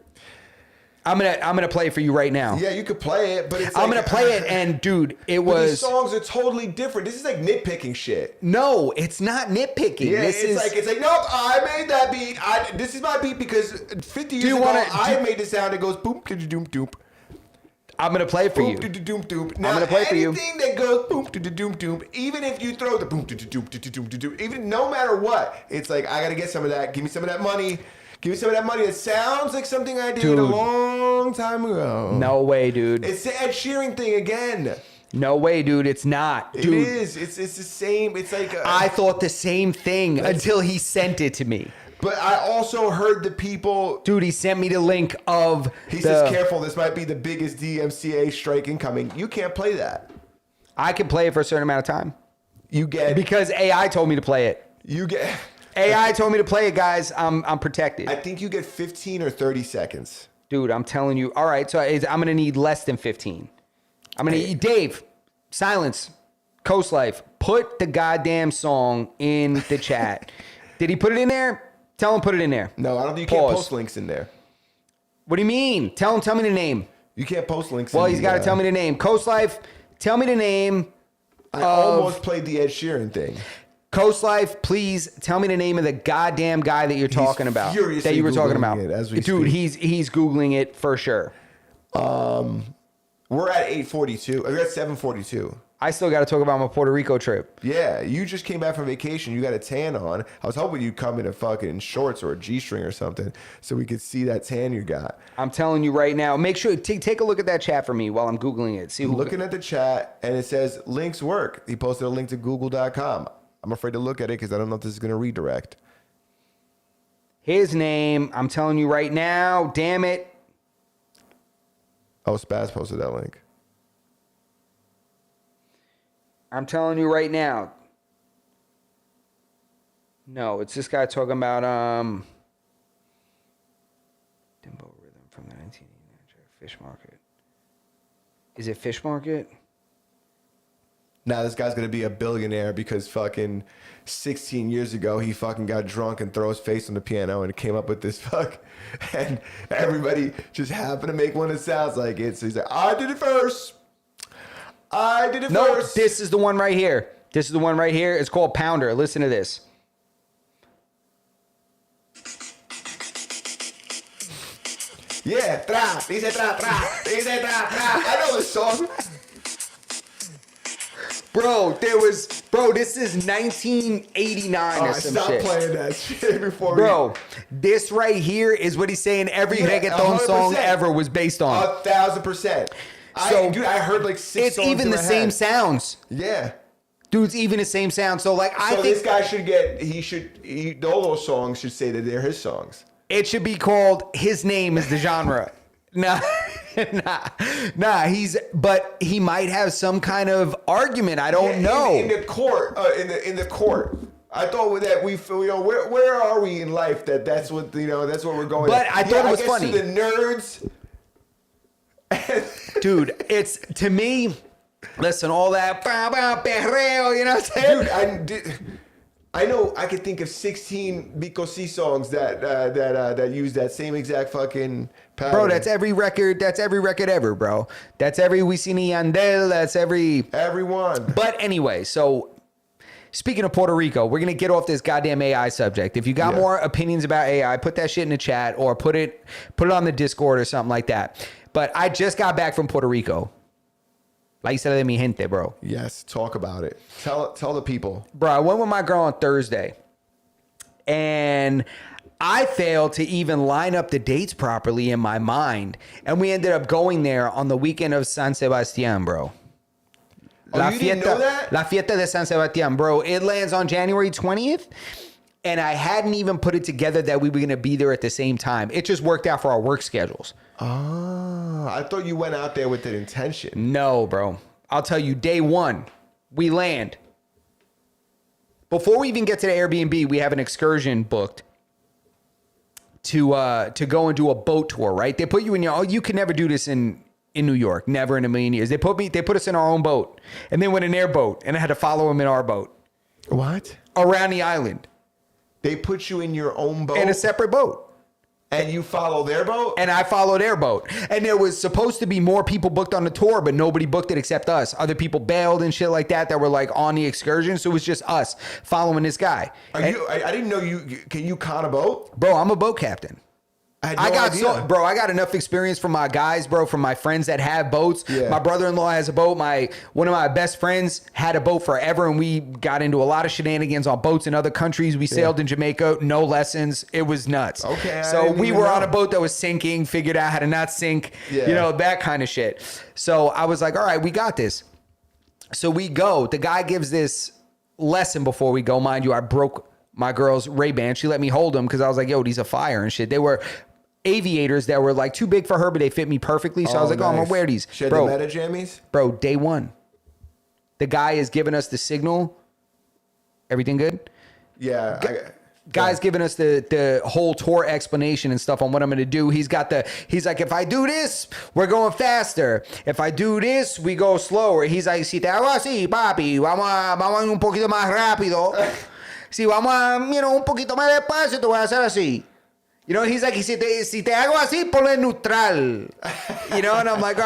I'm gonna play it for you right now. Yeah, you could play it, but it's I'm gonna play it, and dude, these songs are totally different. This is like nitpicking shit. No, it's not nitpicking. Yeah, it's like nope, I made that beat. This is my beat because 50 years ago I made the sound that goes boom doom doom. I'm gonna play it for you. Now, I'm gonna play it for you. Anything that goes boom doom doom, even if you throw the boom doom, even no matter what, it's like I gotta get some of that. Give me some of that money. Give me some of that money. It sounds like something I did a long time ago. No way, dude. It's the Ed Sheeran thing again. No way, dude. It's not. Dude. It is. It's the same. It's like I thought the same thing until he sent it to me. But I also heard the people... Dude, he sent me the link of... He says, careful, this might be the biggest DMCA strike incoming. You can't play that. I can play it for a certain amount of time. You get... Because AI told me to play it. You get... AI told me to play it, guys. I'm protected. I think you get 15 or 30 seconds. Dude, I'm telling you. All right, so I'm going to need less than 15. I'm going to need... Dave, silence. Coast Life, put the goddamn song in the chat. Did he put it in there? Tell him put it in there. No, I don't think you can't post links in there. What do you mean? Tell me the name. You can't post links Well, he's got to tell me the name. Coast Life, tell me the name. I almost played the Ed Sheeran thing. Coast Life, please tell me the name of the goddamn guy that you're talking about. That you were talking about. Dude, he's Googling it for sure. We're at 8:42. We're at 7:42. I still got to talk about my Puerto Rico trip. Yeah, you just came back from vacation. You got a tan on. I was hoping you'd come in a fucking shorts or a G-string or something so we could see that tan you got. I'm telling you right now. Make sure, take a look at that chat for me while I'm Googling it. See Looking at the chat, and it says links work. He posted a link to google.com. I'm afraid to look at it because I don't know if this is going to redirect. His name, I'm telling you right now. Damn it. Oh, Spaz posted that link. I'm telling you right now. No, it's this guy talking about Dimbo Rhythm from the 1989 Fish Market. Is it Fish Market? Now this guy's gonna be a billionaire because fucking 16 years ago he fucking got drunk and threw his face on the piano and came up with this fuck, and everybody just happened to make one that sounds like it. So he's like, I did it first. No, this is the one right here. This is the one right here. It's called Pounder. Listen to this. Yeah, dice tra. I know this song. Bro, this is 1989 or some stop shit. Playing that shit before Bro, this right here is what he's saying every reggaeton 100%. Song ever was based on. 1,000%. So, I heard like 6 it's songs even the same sounds. Yeah. Dude, it's even the same sound. So like I think this guy should get all those songs should say that they're his songs. It should be called His Name is the Genre. Nah, but he might have some kind of argument. I don't know. In the court, in the court. I thought that we feel, where are we in life that's what, that's what we're going. But I thought it was funny. To the nerds. Dude, it's, to me, listen, all that, perreo, you know what I'm saying? I know I could think of 16 Biko C songs that use that same exact fucking pattern. Bro, that's every record ever, bro. That's every Wisin y Yandel, that's everyone. But anyway, so speaking of Puerto Rico, we're going to get off this goddamn AI subject. If you got more opinions about AI, put that shit in the chat or put it on the Discord or something like that. But I just got back from Puerto Rico. La isla de mi gente, bro. Yes, talk about it. Tell the people. Bro, I went with my girl on Thursday. And I failed to even line up the dates properly in my mind. And we ended up going there on the weekend of San Sebastian, bro. Oh, you didn't know that? La Fiesta de San Sebastián, bro. It lands on January 20th. And I hadn't even put it together that we were going to be there at the same time. It just worked out for our work schedules. Oh, I thought you went out there with that intention. No, bro. I'll tell you, day one, we land. Before we even get to the Airbnb, we have an excursion booked to go and do a boat tour, right? They put you in you could never do this in New York, never in a million years. They put us in our own boat and then went in their boat and I had to follow them in our boat. What? Around the island. They put you in your own boat? In a separate boat. And you follow their boat? And I follow their boat. And there was supposed to be more people booked on the tour, but nobody booked it except us. Other people bailed and shit like that were like on the excursion. So it was just us following this guy. I didn't know can you con a boat? Bro, I'm a boat captain. I got enough experience from my guys, bro, from my friends that have boats. Yeah. My brother-in-law has a boat. One of my best friends had a boat forever, and we got into a lot of shenanigans on boats in other countries. We sailed in Jamaica, no lessons. It was nuts. Okay. So we were on a boat that was sinking, figured out how to not sink, that kind of shit. So I was like, all right, we got this. So we go. The guy gives this lesson before we go. Mind you, I broke my girl's Ray-Ban. She let me hold them because I was like, yo, these are fire and shit. They were aviators that were like too big for her, but they fit me perfectly. So I was like, I'm gonna wear these. She had the meta jammies? Bro, day one. The guy is giving us the signal. Everything good? Yeah. Guy's giving us the whole tour explanation and stuff on what I'm gonna do. He's like, if I do this, we're going faster. If I do this, we go slower. He's like, si te hago así, papi, vamos un poquito más rápido. Si vamos un poquito más despacio, te voy a hacer así. He's like, si te hago así, ponle neutral. And I'm like, all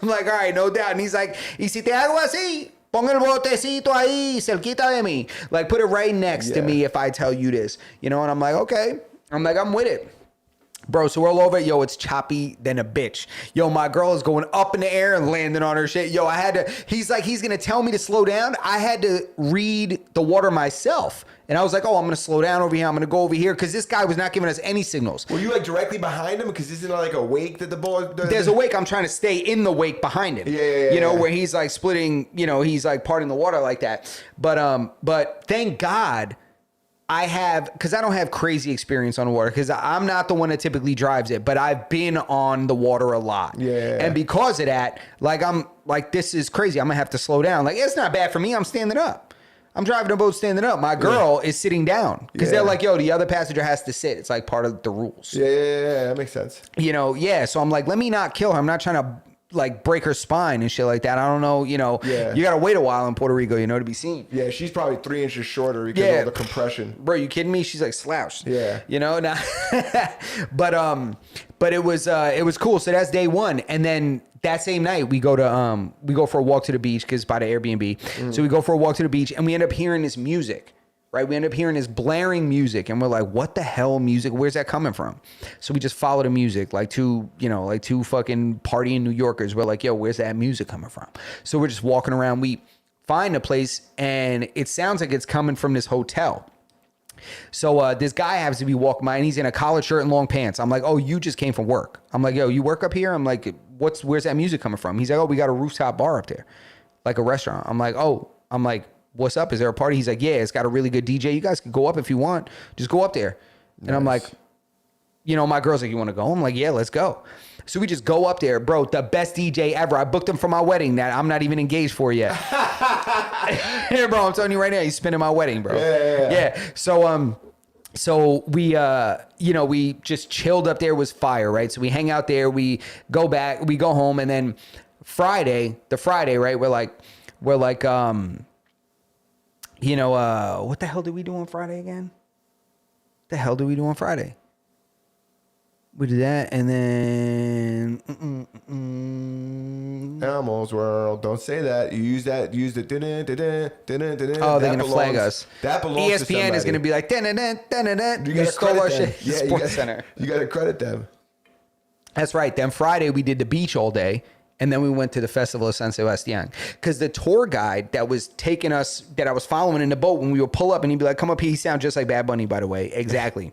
right, no doubt. And he's like, y si te hago así, pon el botecito ahí, cerquita de mí. Like, put it right next to me if I tell you this. And I'm like, okay. I'm like, I'm with it. Bro, so we're all over it. Yo, it's choppy than a bitch. Yo, my girl is going up in the air and landing on her shit. Yo, he's like, he's going to tell me to slow down. I had to read the water myself. And I was like, oh, I'm going to slow down over here. I'm going to go over here. Because this guy was not giving us any signals. Were you like directly behind him? Because isn't there like a wake that the ball... There's a wake. I'm trying to stay in the wake behind him. Yeah. Where he's like splitting, he's like parting the water like that. But thank God... because I don't have crazy experience on the water because I'm not the one that typically drives it, but I've been on the water a lot. Yeah. And because of that, like, I'm like, this is crazy. I'm going to have to slow down. Like, it's not bad for me. I'm standing up. I'm driving a boat standing up. My girl is sitting down because they're like, yo, the other passenger has to sit. It's like part of the rules. Yeah. That makes sense. So I'm like, let me not kill her. I'm not trying to like break her spine and shit like that. I don't know, you got to wait a while in Puerto Rico, to be seen. Yeah, she's probably 3 inches shorter because of all the compression. Bro, you kidding me? She's like slouched. Yeah. Nah. But it was cool. So that's day one. And then that same night we go for a walk to the beach because by the Airbnb. So we go for a walk to the beach and we end up hearing this music. Right, we end up hearing this blaring music, and we're like, "What the hell music? Where's that coming from?" So we just follow the music, like two fucking partying New Yorkers. We're like, "Yo, where's that music coming from?" So we're just walking around. We find a place, and it sounds like it's coming from this hotel. So this guy happens to be walking by, and he's in a collared shirt and long pants. I'm like, "Oh, you just came from work." I'm like, "Yo, you work up here?" I'm like, "Where's that music coming from?" He's like, "Oh, we got a rooftop bar up there, like a restaurant." I'm like, "Oh," I'm like, what's up? Is there a party? He's like, yeah, it's got a really good DJ. You guys can go up if you want. Just go up there. And I'm like, my girl's like, you want to go? I'm like, yeah, let's go. So we just go up there. Bro, the best DJ ever. I booked him for my wedding that I'm not even engaged for yet. Here, bro, I'm telling you right now, he's spinning my wedding, bro. Yeah. So we, we just chilled up there. It was fire, right? So we hang out there. We go back. We go home. And then Friday, right? We're like, what the hell did we do on Friday again? We did that, and then Elmo's World. Don't say that. You use that. Use the. Oh, they're gonna flag us. That belongs to somebody. ESPN is gonna be like. You stole our shit. Yeah, Sports Center. You gotta credit them. That's right. Then Friday we did the beach all day. And then we went to the Festival of San Sebastián because the tour guide that was taking us, that I was following in the boat when we would pull up and he'd be like, come up here. He sounds just like Bad Bunny, by the way. Exactly.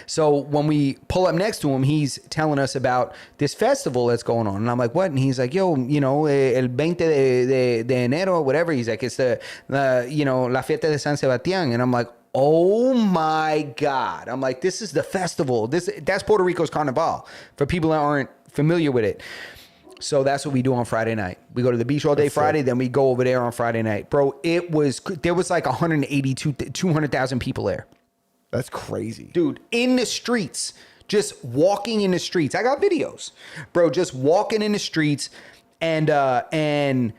So when we pull up next to him, he's telling us about this festival that's going on. And I'm like, what? And he's like, yo, you know, el 20 de enero, whatever. He's like, it's you know, la fiesta de San Sebastián. And I'm like, oh my God. I'm like, this is the festival. That's Puerto Rico's Carnival for people that aren't familiar with it. So that's what we do on Friday night. We go to the beach all day Friday, then we go over there on Friday night. Bro, there was like 200,000 people there. That's crazy. Dude, in the streets, just walking in the streets. I got videos, bro, just walking in the streets and there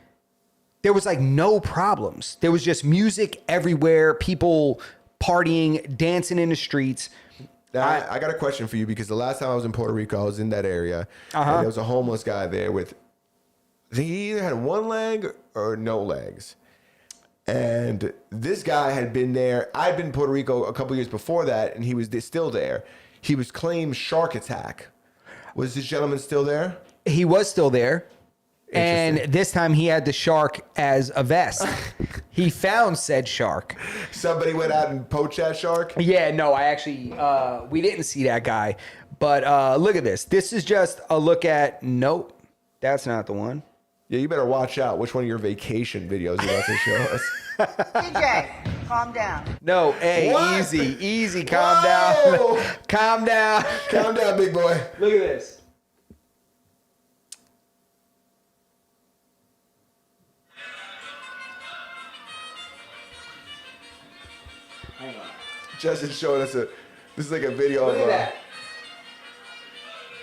was like no problems. There was just music everywhere, people partying, dancing in the streets. Now, I got a question for you because the last time I was in Puerto Rico, I was in that area. And there was a homeless guy there with, I think he either had one leg or no legs. And this guy had been there. I'd been in Puerto Rico a couple years before that, and he was still there. He was claimed shark attack. Was this gentleman still there? He was still there. And this time he had the shark as a vest. He found said shark. Somebody went out and poached that shark? Yeah, no, I actually, we didn't see that guy. But look at this. This is just a look at, nope, that's not the one. Yeah, you better watch out which one of your vacation videos you're about to show us. DJ, calm down. No, hey, What? easy, calm down. Calm down. Calm down, big boy. Look at this. Hang on. Justin's showing us this is like a video Look of at that.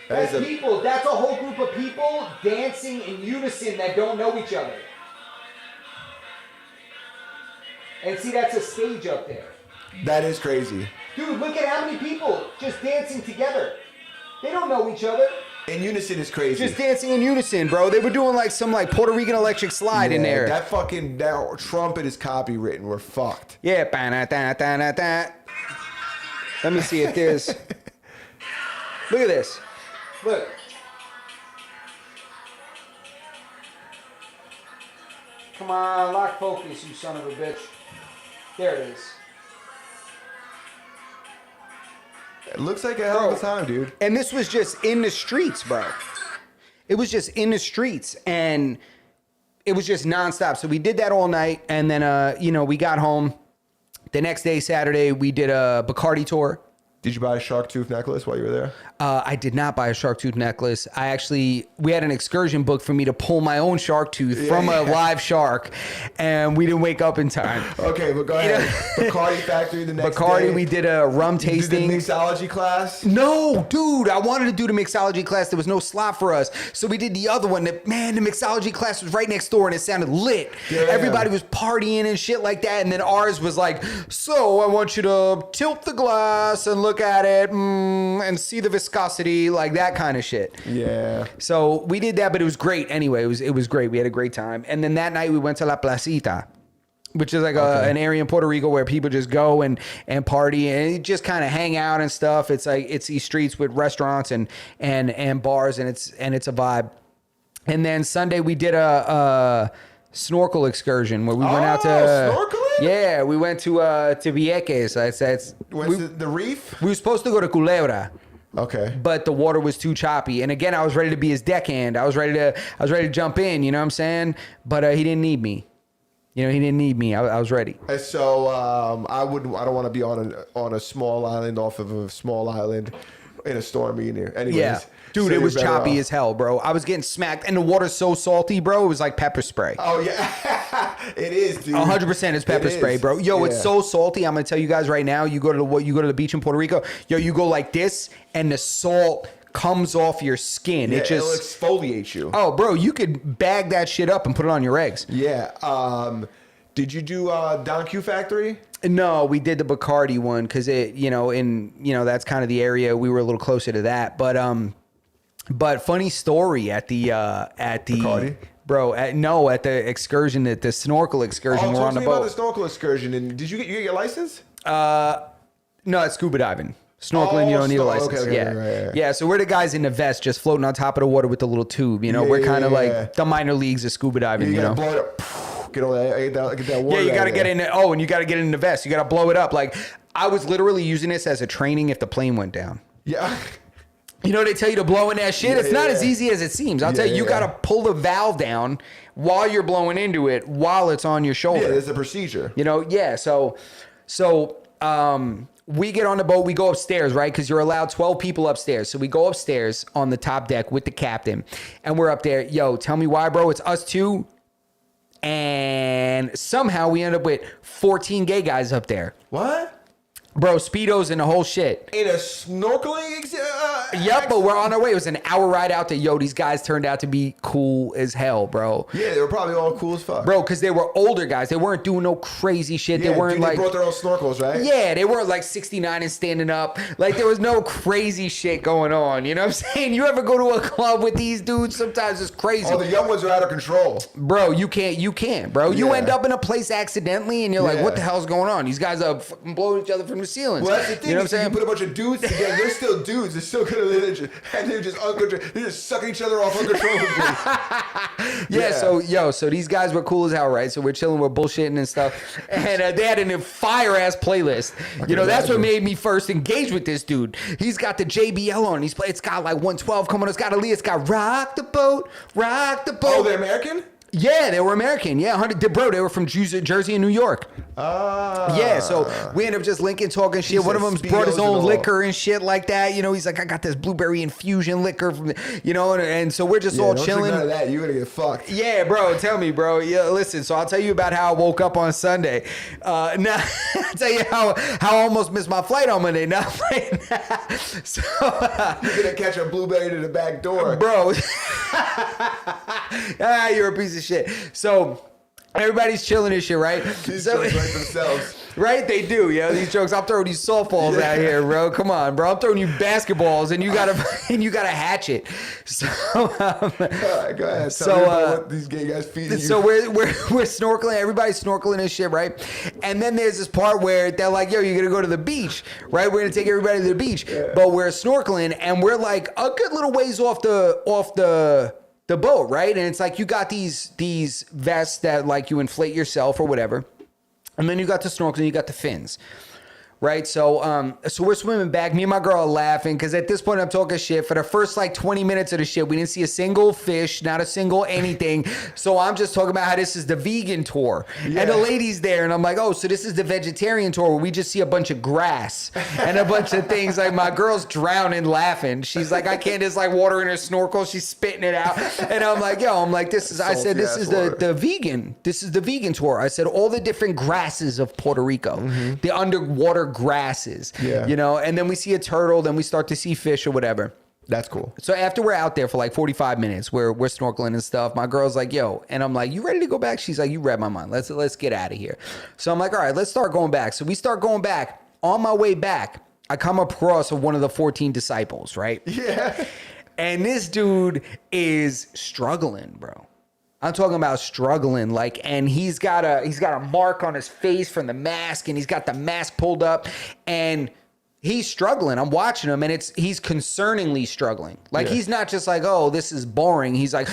That is That's people. That's a whole group of people dancing in unison that don't know each other. And see, that's a stage up there. That is crazy. Dude, look at how many people just dancing together. They don't know each other. In unison is crazy. Just dancing in unison, bro. They were doing like some like Puerto Rican electric slide in there. That trumpet is copywritten. We're fucked. Yeah. Ba-na-da-da-da-da. Let me see if there's... Look at this. Look. Come on, lock focus, you son of a bitch. There it is. It looks like a hell of a time, dude. And this was just in the streets, bro. It was just in the streets, and it was just nonstop. So we did that all night, and then, we got home. The next day, Saturday, we did a Bacardi tour. Did you buy a shark tooth necklace while you were there? I did not buy a shark tooth necklace. We had an excursion booked for me to pull my own shark tooth from a live shark, and we didn't wake up in time. Okay, but go ahead. Bacardi Factory the next day. Bacardi, we did a rum tasting. Did the mixology class? No, dude, I wanted to do the mixology class. There was no slot for us. So we did the other one. Man, the mixology class was right next door and it sounded lit. Damn. Everybody was partying and shit like that. And then ours was like, so I want you to tilt the glass and look at it and see the viscosity, like that kind of shit. Yeah. So we did that, but it was great anyway. It was great. We had a great time. And then that night we went to La Placita, which is like an area in Puerto Rico where people just go and party and just kind of hang out and stuff. It's like it's these streets with restaurants and bars, and it's a vibe. And then Sunday we did a snorkel excursion where we went out to snorkeling? Yeah, we went to Vieques. The reef? We were supposed to go to Culebra. Okay. But the water was too choppy. And again, I was ready to be his deckhand. I was ready to jump in, you know what I'm saying? But he didn't need me. He didn't need me. I was ready. And so I don't want to be on a small island off of a small island in a storm either. Anyways. Yeah. Dude, so it was you're better choppy off. as hell, bro. I was getting smacked, and the water's so salty, bro. It was like pepper spray. Oh yeah, it is, dude. 100% is pepper spray, bro. Yo, it's so salty. I'm gonna tell you guys right now. You go to the beach in Puerto Rico. Yo, you go like this, and the salt comes off your skin. Yeah, it'll exfoliate you. Oh, bro, you could bag that shit up and put it on your eggs. Yeah. Did you do Don Q Factory? No, we did the Bacardi one because that's kind of the area we were a little closer to that. But funny story at the Bacardi? Bro, at the excursion, at the snorkel excursion, we're on the boat. About the snorkel excursion, and did you get your license? No, it's scuba diving. Snorkeling, you don't need a license. Okay, right. Yeah, so we're the guys in the vest just floating on top of the water with the little tube. We're kind of like the minor leagues of scuba diving. You gotta blow it up. Get that water. Yeah, you got to get in. And you got to get in the vest. You got to blow it up. Like I was literally using this as a training if the plane went down. Yeah. You know, they tell you to blow in that shit. Yeah, it's not yeah. as easy as it seems. I'll tell you, you got to pull the valve down while you're blowing into it, while it's on your shoulder. Yeah, there's a procedure. You know, yeah. So, we get on the boat, we go upstairs, right? Because you're allowed 12 people upstairs. So we go upstairs on the top deck with the captain, and we're up there. Yo, tell me why, bro. It's us two. And somehow we end up with 14 gay guys up there. What? Bro, Speedos and the whole shit. In a snorkeling Yep, but we're on our way. It was an hour ride out there. Yo, these guys turned out to be cool as hell, bro. Yeah, they were probably all cool as fuck. Bro, because they were older guys. They weren't doing no crazy shit. Yeah, they weren't dude, like... They brought their own snorkels, right? Yeah, they weren't like 69 and standing up. Like, there was no crazy shit going on. You know what I'm saying? You ever go to a club with these dudes? Sometimes it's crazy. Oh, the young ones are out of control. Bro, you can't, bro. You Yeah. end up in a place accidentally, and you're like, Yeah. what the hell's going on? These guys are fucking blowing each other from the ceilings. Well, that's the thing. You know what I'm is you saying? put a bunch of dudes together. They're still dudes. They're still gonna and they're just uncontrolled. They're just sucking each other off uncontrollably. Yeah, so these guys were cool as hell, right? So we're chilling, we're bullshitting and stuff. And they had a fire-ass playlist. You know, that's what made me first engage with this dude. He's got the JBL on. It's got like 112 coming on. It's got Aaliyah. It's got Rock the Boat, Rock the Boat. Oh, they're American? Yeah, they were American. Yeah, 100. Bro, they were from Jersey and New York. Yeah, so we end up just linking, talking shit. One of them brought his own liquor and shit like that. You know, he's like, I got this blueberry infusion liquor from, you know, and so we're just all don't chilling. Drink none of that. You're gonna get fucked. Yeah, bro. Tell me, bro. Yeah, listen. So I'll tell you about how I woke up on Sunday. Now I'll tell you how I almost missed my flight on Monday. Now, so You're gonna catch a blueberry to the back door, bro. You're a piece of shit. So everybody's chilling and shit, right? These So, jokes write themselves. right, they do. Yeah, these jokes. I'm throwing these softballs out here, bro. Come on, bro. I'm throwing you basketballs, and you gotta hatch it. So, All right, go ahead. So, Tell me about what these gay guys feeding you. so we're snorkeling. Everybody's snorkeling and shit, right? And then there's this part where they're like, "Yo, you're gonna go to the beach, right? We're gonna take everybody to the beach." Yeah. But we're snorkeling, and we're like a good little ways off the boat, right? And it's like you got these vests that like you inflate yourself or whatever, and then you got the snorkel and you got the fins. Right, so we're swimming back. Me and my girl are laughing because at this point I'm talking shit. For the first like 20 minutes of the shit, we didn't see a single fish, not a single anything. So I'm just talking about how this is the vegan tour, and the lady's there, and I'm like, oh, so this is the vegetarian tour where we just see a bunch of grass and a bunch of things. Like my girl's drowning laughing. She's like, I can't. There's like water in her snorkel. She's spitting it out, and I'm like, yo, this is. I said, this is the vegan. This is the vegan tour. I said all the different grasses of Puerto Rico, the underwater grasses, you know, and then we see a turtle, then we start to see fish or whatever. That's cool. So after we're out there for like 45 minutes, we're snorkeling and stuff. My girl's like, yo, and I'm like, you ready to go back? She's like, you read my mind. Let's get out of here. So I'm like, all right, let's start going back. So we start going back. On my way back, I come across one of the 14 disciples, right? Yeah. And this dude is struggling, bro. I'm talking about struggling, like, and he's got a mark on his face from the mask, and he's got the mask pulled up, and he's struggling. I'm watching him, and he's concerningly struggling. Like, he's not just like, oh, this is boring. He's like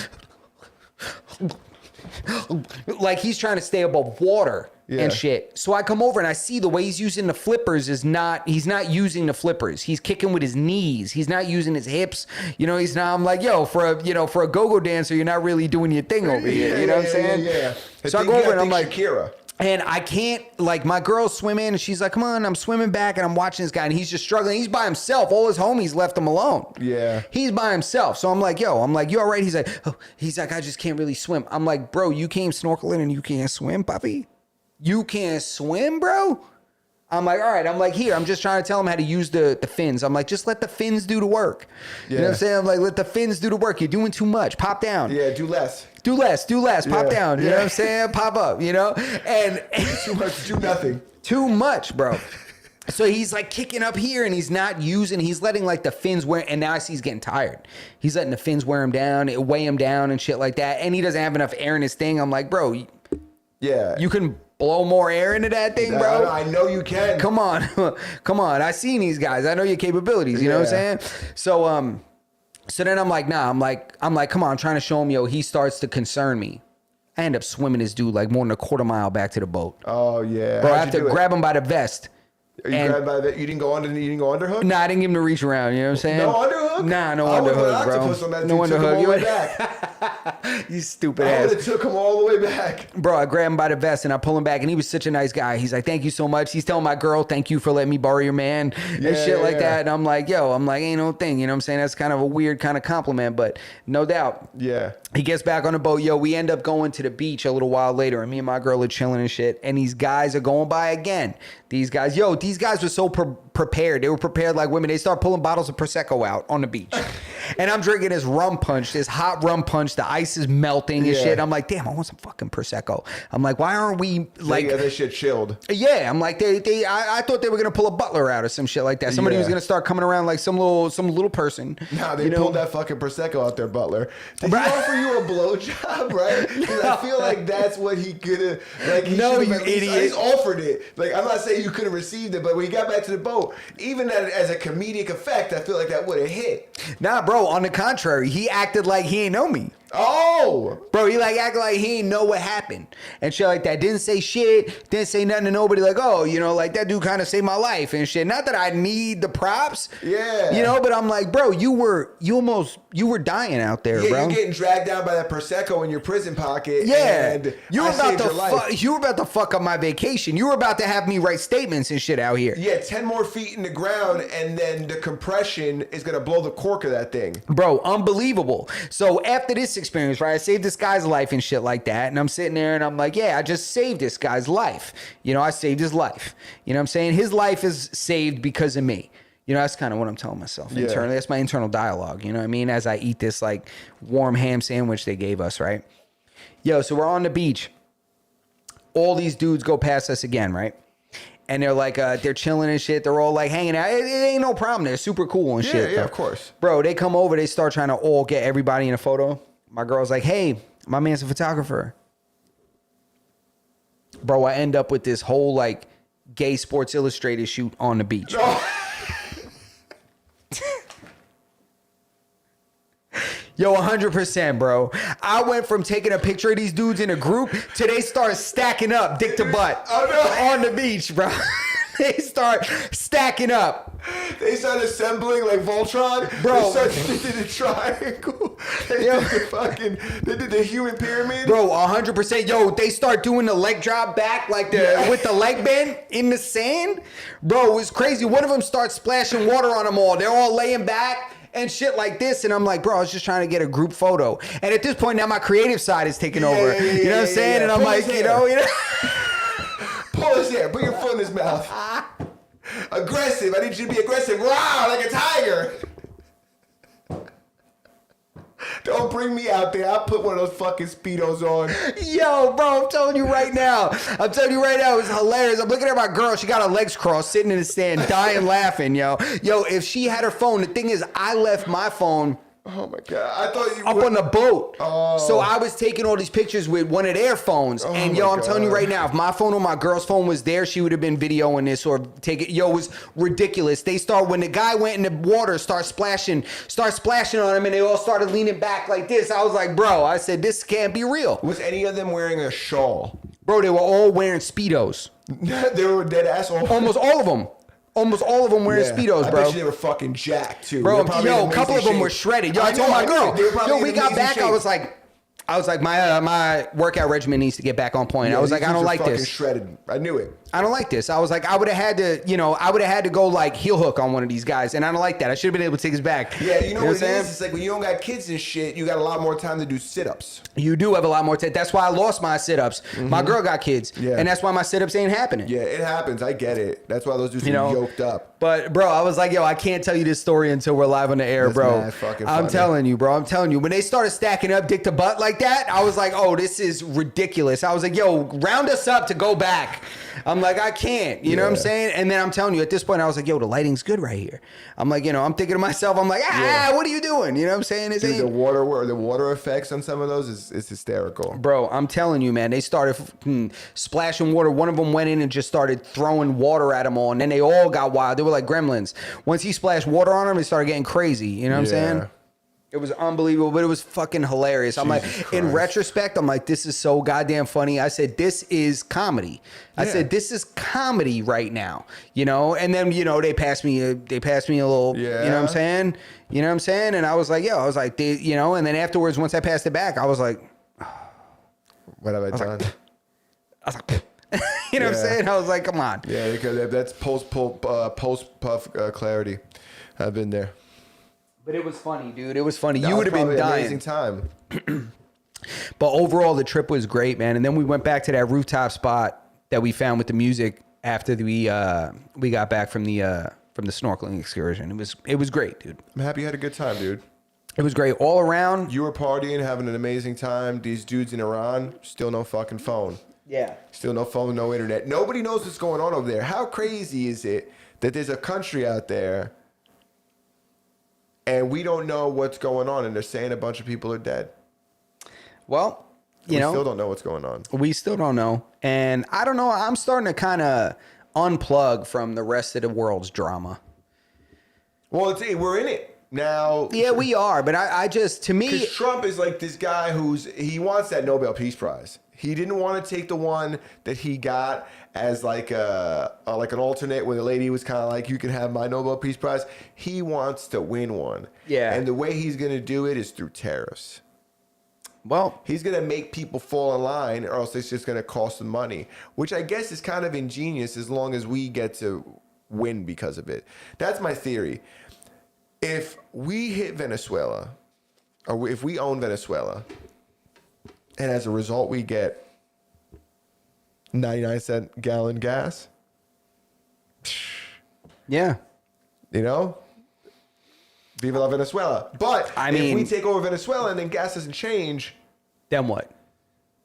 he's trying to stay above water and shit. So I come over and I see the way he's using the flippers he's not using the flippers. He's kicking with his knees. He's not using his hips. You know, I'm like, yo, for a go-go dancer, you're not really doing your thing over here. You know what I'm saying? Yeah. So I go over and I'm like, Shakira. and I can't, like, my girl's swimming and she's like, come on, I'm swimming back, and I'm watching this guy and he's just struggling. He's by himself. All his homies left him alone. Yeah. He's by himself. So I'm like, you all right? He's like, I just can't really swim. I'm like, bro, you came snorkeling and you can't swim, puppy? You can't swim, bro? I'm like, all right. I'm like, here, I'm just trying to tell him how to use the fins. I'm like, just let the fins do the work. You know what I'm saying? I'm like, let the fins do the work. You're doing too much. Pop down. Yeah, do less. Do less. Pop down. You know what I'm saying? Pop up, you know? And Too much, do nothing. too much, bro. So he's like kicking up here and he's letting like the fins wear, and now I see he's getting tired. He's letting the fins wear him down, weigh him down and shit like that. And he doesn't have enough air in his thing. I'm like, bro, you can blow more air into that thing, bro. I know you can. Come on. Come on. I seen these guys. I know your capabilities. You know what I'm saying? So then I'm like, nah, I'm like, come on, I'm trying to show him, yo, he starts to concern me. I end up swimming this dude like more than a quarter mile back to the boat. Oh, yeah. Bro, I have to grab him by the vest. Are you grabbed by that? You didn't go underhook? Nah, I didn't give him to reach around. You know what I'm saying? No underhook? Nah, no I underhook, bro. On that no dude, took him all the way underhook. back. You stupid I ass. would have took him all the way back. Bro, I grabbed him by the vest and I pull him back, and he was such a nice guy. He's like, thank you so much. He's telling my girl, thank you for letting me borrow your man and shit like that. And I'm like, ain't no thing. You know what I'm saying? That's kind of a weird kind of compliment, but no doubt. Yeah. He gets back on the boat. We end up going to the beach a little while later, and me and my girl are chilling and shit. And these guys are going by again. These guys were so prepared. They were prepared like women. They start pulling bottles of Prosecco out on the beach. And I'm drinking this rum punch, this hot rum punch. The ice is melting and shit. I'm like, damn, I want some fucking Prosecco. I'm like, why aren't we like... Yeah, this shit chilled. Yeah, I'm like, I thought they were going to pull a butler out or some shit like that. Somebody was going to start coming around like some little person. Nah, they pulled that fucking Prosecco out there, butler. Did he offer you a blowjob, right? Because I feel like that's what he could have... Like, no, you idiot. He's offered it. Like, I'm not saying you could have received it, but when he got back to the boat, even as a comedic effect, I feel like that would have hit. Nah, bro, on the contrary, he acted like he ain't know me. Oh, bro, he like acted like he ain't know what happened and shit like that. Didn't say shit. Didn't say nothing to nobody. Like, oh, like that dude kind of saved my life and shit. Not that I need the props, but I'm like, bro, you were dying out there, bro. You're getting dragged down by that Prosecco in your prison pocket. Yeah, and you were about to fuck up my vacation. You were about to have me write statements and shit out here. Yeah, 10 more feet in the ground, and then the compression is gonna blow the cork of that thing, bro. Unbelievable. So after this experience, right, I saved this guy's life and shit like that, and I'm sitting there and I'm like, yeah, I just saved this guy's life. I saved his life. You know what I'm saying? His life is saved because of me. That's kind of what I'm telling myself internally. That's my internal dialogue. You know what I mean? As I eat this like warm ham sandwich they gave us, right? So we're on the beach. All these dudes go past us again, right? And they're like, they're chilling and shit. They're all like hanging out. It ain't no problem. They're super cool and shit. Yeah, of course. Bro, they come over. They start trying to all get everybody in a photo. My girl's like, hey, my man's a photographer. Bro, I end up with this whole like gay Sports Illustrated shoot on the beach. Oh. Yo, 100%, bro. I went from taking a picture of these dudes in a group to they start stacking up dick to butt on the beach, bro. They start stacking up. They start assembling like Voltron. Bro. They did the triangle. They did the human pyramid. Bro, 100%. Yo, they start doing the leg drop back like with the leg bend in the sand. Bro, it was crazy. One of them starts splashing water on them all. They're all laying back and shit like this. And I'm like, bro, I was just trying to get a group photo. And at this point, now my creative side is taking over. You know what I'm saying? And I'm like, you know. Pull his hair. Put your foot in his mouth. Aggressive. I need you to be aggressive. Wow, like a tiger. Don't bring me out there. I'll put one of those fucking Speedos on. Yo, bro, I'm telling you right now. It was hilarious. I'm looking at my girl. She got her legs crossed, sitting in the stand, dying laughing, yo. Yo, if she had her phone, the thing is, I left my phone Oh my God. I thought you up on the boat. Oh. So I was taking all these pictures with one of their phones. And yo, I'm telling you right now, if my phone or my girl's phone was there, she would have been videoing this or taking. Yo, it was ridiculous. When the guy went in the water, start splashing on him, and they all started leaning back like this. I was like, bro, I said, this can't be real. Was any of them wearing a shawl? Bro, they were all wearing Speedos. They were dead ass. Almost all of them. Almost all of them wearing Speedos, bro. I bet you they were fucking jacked too. Bro, yo, a couple of them were shredded. Yo, I told my girl. Yo, we got back. I was like, my workout regimen needs to get back on point. Yeah, I was like, I don't like this. Shredded. I knew it. I don't like this. I was like, I would have had to go like heel hook on one of these guys, and I don't like that. I should have been able to take his back. Yeah, you know what it is? It's like when you don't got kids and shit, you got a lot more time to do sit-ups. You do have a lot more time. That's why I lost my sit-ups. Mm-hmm. My girl got kids, and that's why my sit-ups ain't happening. Yeah, it happens. I get it. That's why those dudes are yoked up. But bro, I was like, yo, I can't tell you this story until we're live on the air, bro. I'm telling you, bro. I'm telling you. When they started stacking up dick to butt like that, I was like, oh, this is ridiculous. I was like, yo, round us up to go back. I'm like, I can't. You know what I'm saying? And then I'm telling you, at this point, I was like, yo, the lighting's good right here. I'm like, I'm thinking to myself, I'm like, what are you doing? You know what I'm saying? Dude, the water effects on some of those is hysterical. Bro, I'm telling you, man, they started splashing water. One of them went in and just started throwing water at them all, and then they all got wild. They were like gremlins. Once he splashed water on them, it started getting crazy. You know what I'm saying? It was unbelievable, but it was fucking hilarious. I'm like, in retrospect, I'm like, this is so goddamn funny. I said, this is comedy. I said, this is comedy right now, you know? And then, you know, they passed me a little, you know what I'm saying? You know what I'm saying? And I was like, yo, I was like, you know, and then afterwards, once I passed it back, I was like, what have I done? I was like, you know what I'm saying? I was like, come on. Yeah, because that's post puff clarity. I've been there. But it was funny, dude. It was funny. That you would have been dying. Amazing time. But overall, the trip was great, man. And then we went back to that rooftop spot that we found with the music after we got back from the snorkeling excursion. It was great, dude. I'm happy you had a good time, dude. It was great all around. You were partying, having an amazing time. These dudes in Iran, still no fucking phone. Yeah. Still no phone, no internet. Nobody knows what's going on over there. How crazy is it that there's a country out there and we don't know what's going on, and they're saying a bunch of people are dead? Well, we still don't know what's going on. We still don't know. And I don't know. I'm starting to kind of unplug from the rest of the world's drama. Well, we're in it now. Yeah, we are. But I just, to me, because Trump is like this guy he wants that Nobel Peace Prize. He didn't want to take the one that he got as like an alternate where the lady was kind of like, you can have my Nobel Peace Prize. He wants to win one. Yeah. And the way he's going to do it is through tariffs. Well, he's going to make people fall in line, or else it's just going to cost them money, which I guess is kind of ingenious as long as we get to win because of it. That's my theory. If we hit Venezuela, or if we own Venezuela, and as a result we get 99-cent gallon gas, yeah, you know, viva la Venezuela. But I mean, if we take over Venezuela and then gas doesn't change, then what?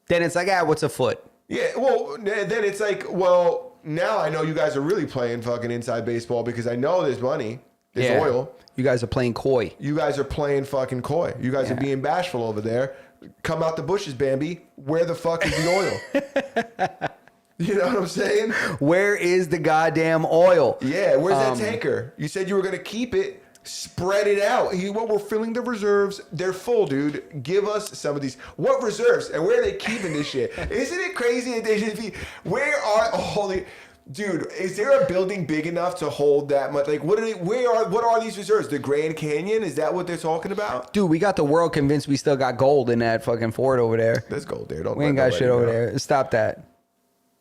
Then it's like, what's a foot? Yeah, well, then it's like, well, now I know you guys are really playing fucking inside baseball because I know there's money, there's oil. You guys are playing coy. You guys are playing fucking coy. You guys are being bashful over there. Come out the bushes, Bambi. Where the fuck is the oil? You know what I'm saying? Where is the goddamn oil? Yeah, where's that tanker? You said you were going to keep it. Spread it out. We're filling the reserves. They're full, dude. Give us some of these. What reserves? And where are they keeping this shit? Isn't it crazy that they should be? Where are all the... Dude, is there a building big enough to hold that much? Like, what are these reserves? The Grand Canyon? Is that what they're talking about? Dude, we got the world convinced we still got gold in that fucking fort over there. There's gold there. We ain't got shit over there. Stop that.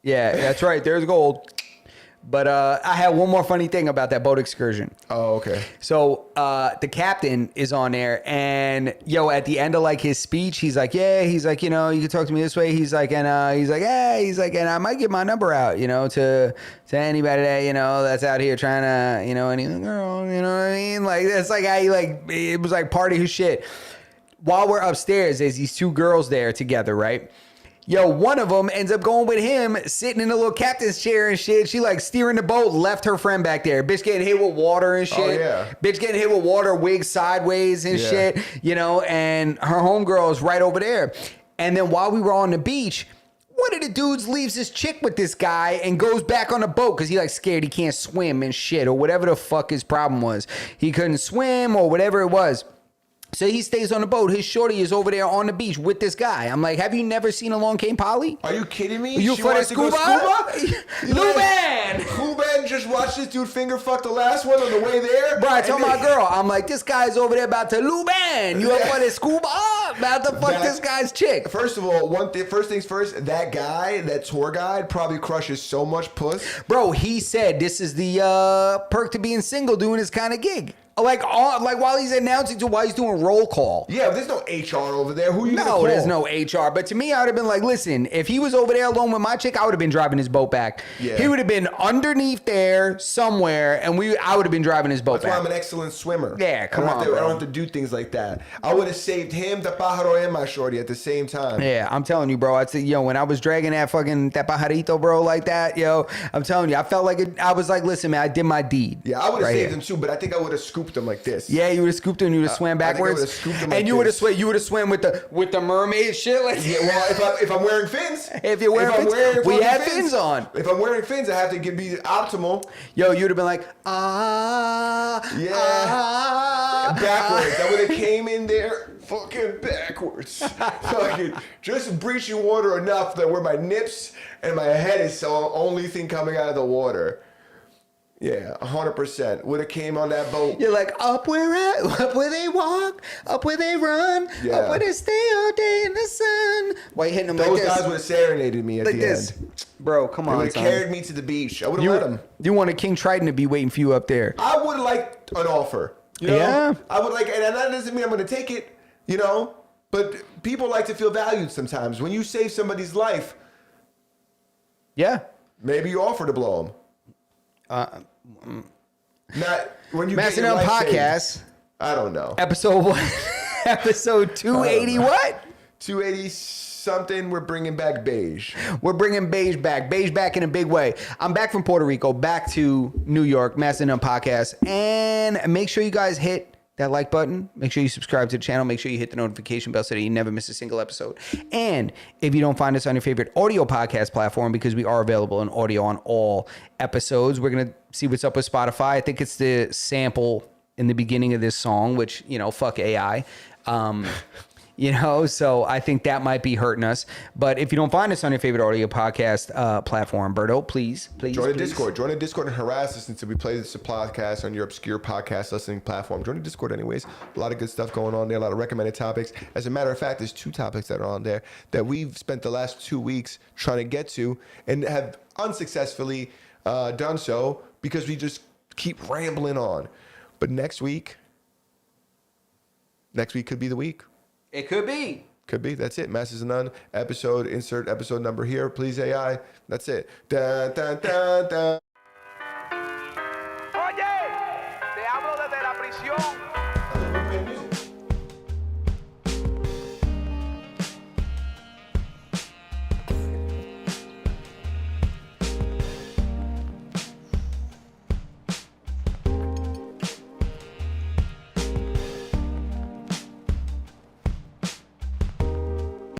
Yeah, that's right. There's gold. But I had one more funny thing about that boat excursion. Oh, okay. So the captain is on there, and at the end of like his speech, he's like, you can talk to me this way. He's like, and I might give my number out, to anybody that that's out here trying to, any girl, you know what I mean? Like that's like it was like party his shit. While we're upstairs, there's these two girls there together, right? One of them ends up going with him, sitting in a little captain's chair and shit. She like steering the boat, left her friend back there. Bitch getting hit with water and shit. Oh, yeah. Bitch getting hit with water, wig sideways and shit, and her homegirl is right over there. And then while we were on the beach, one of the dudes leaves his chick with this guy and goes back on the boat because he like scared he can't swim and shit, or whatever the fuck his problem was. He couldn't swim or whatever it was. So he stays on the boat. His shorty is over there on the beach with this guy. I'm like, have you never seen Along Came Polly? Are you kidding me? You for the scuba? Luban! Luban just watched this dude finger fuck the last one on the way there. Bro, I told my girl, I'm like, this guy's over there about to Luban. You up for the scuba? About to fuck this guy's chick. First of all, first things first, that guy, that tour guide, probably crushes so much puss. Bro, he said this is the perk to being single doing this kind of gig. Like while he's announcing while he's doing roll call. Yeah, but there's no HR over there. Who are you gonna call? No, there's no HR. But to me, I would have been like, listen, if he was over there alone with my chick, I would have been driving his boat back. Yeah. He would have been underneath there somewhere, and I would have been driving his boat back. That's why I'm an excellent swimmer. Yeah, come on, bro. I don't have to do things like that. I would have saved him, the pájaro, and my shorty at the same time. Yeah, I'm telling you, bro. I'd say, when I was dragging that pajarito, bro, like that, I'm telling you, I felt like I was like, listen, man, I did my deed. Yeah, I would have saved him too, but I think I would have scooped scooped them like this. Yeah, you would have scooped him. And you would have swam I think I backwards. would've scooped him and like you would have this. swam. You would have swam with the mermaid shit. Like Yeah, well, if I'm wearing fins, if you're wearing fins, we fucking had fins on. If I'm wearing fins, I have to be optimal. Yo, you'd have been like, Backwards. I would have came in there fucking backwards. Fucking just breaching water enough that where my nips and my head is the only thing coming out of the water. Yeah, 100%. Would have came on that boat. You're like, up where they walk, up where they run, Yeah. up where they stay all day in the sun. Why you hitting them Those like this? guys would have serenaded me at Like the this. end. Bro, come They on, would have son. carried me to the beach. I would have let them. You wanted King Triton to be waiting for you up there. I would have liked an offer. You know? Yeah. I would like, and that doesn't mean I'm going to take it, you know? But people like to feel valued sometimes. When you save somebody's life, Yeah. maybe you offer to blow them. Not when you Master get your Down life saved. Podcast, I don't know. episode what? Episode 280 what? 280 something. We're bringing back beige. We're bringing beige back in a big way. I'm back from Puerto Rico, back to New York, Master Down Podcast, and make sure you guys hit that like button. Make sure you subscribe to the channel. Make sure you hit the notification bell so that you never miss a single episode. And if you don't find us on your favorite audio podcast platform, because we are available in audio on all episodes, we're going to see what's up with Spotify. I think it's the sample in the beginning of this song, which, you know, fuck AI. You know, so I think that might be hurting us. But if you don't find us on your favorite audio podcast platform, Berto, please. Join the Discord. Join the Discord and harass us until we play this podcast on your obscure podcast listening platform. Join the Discord anyways. A lot of good stuff going on there. A lot of recommended topics. As a matter of fact, there's 2 topics that are on there that we've spent the last 2 weeks trying to get to and have unsuccessfully done so because we just keep rambling on. But next week could be the week. It could be. Could be. That's it. Masters of None episode. Insert episode number here. Please, AI. That's it. Dun, dun, dun, dun. Oye, te hablo desde la prisión.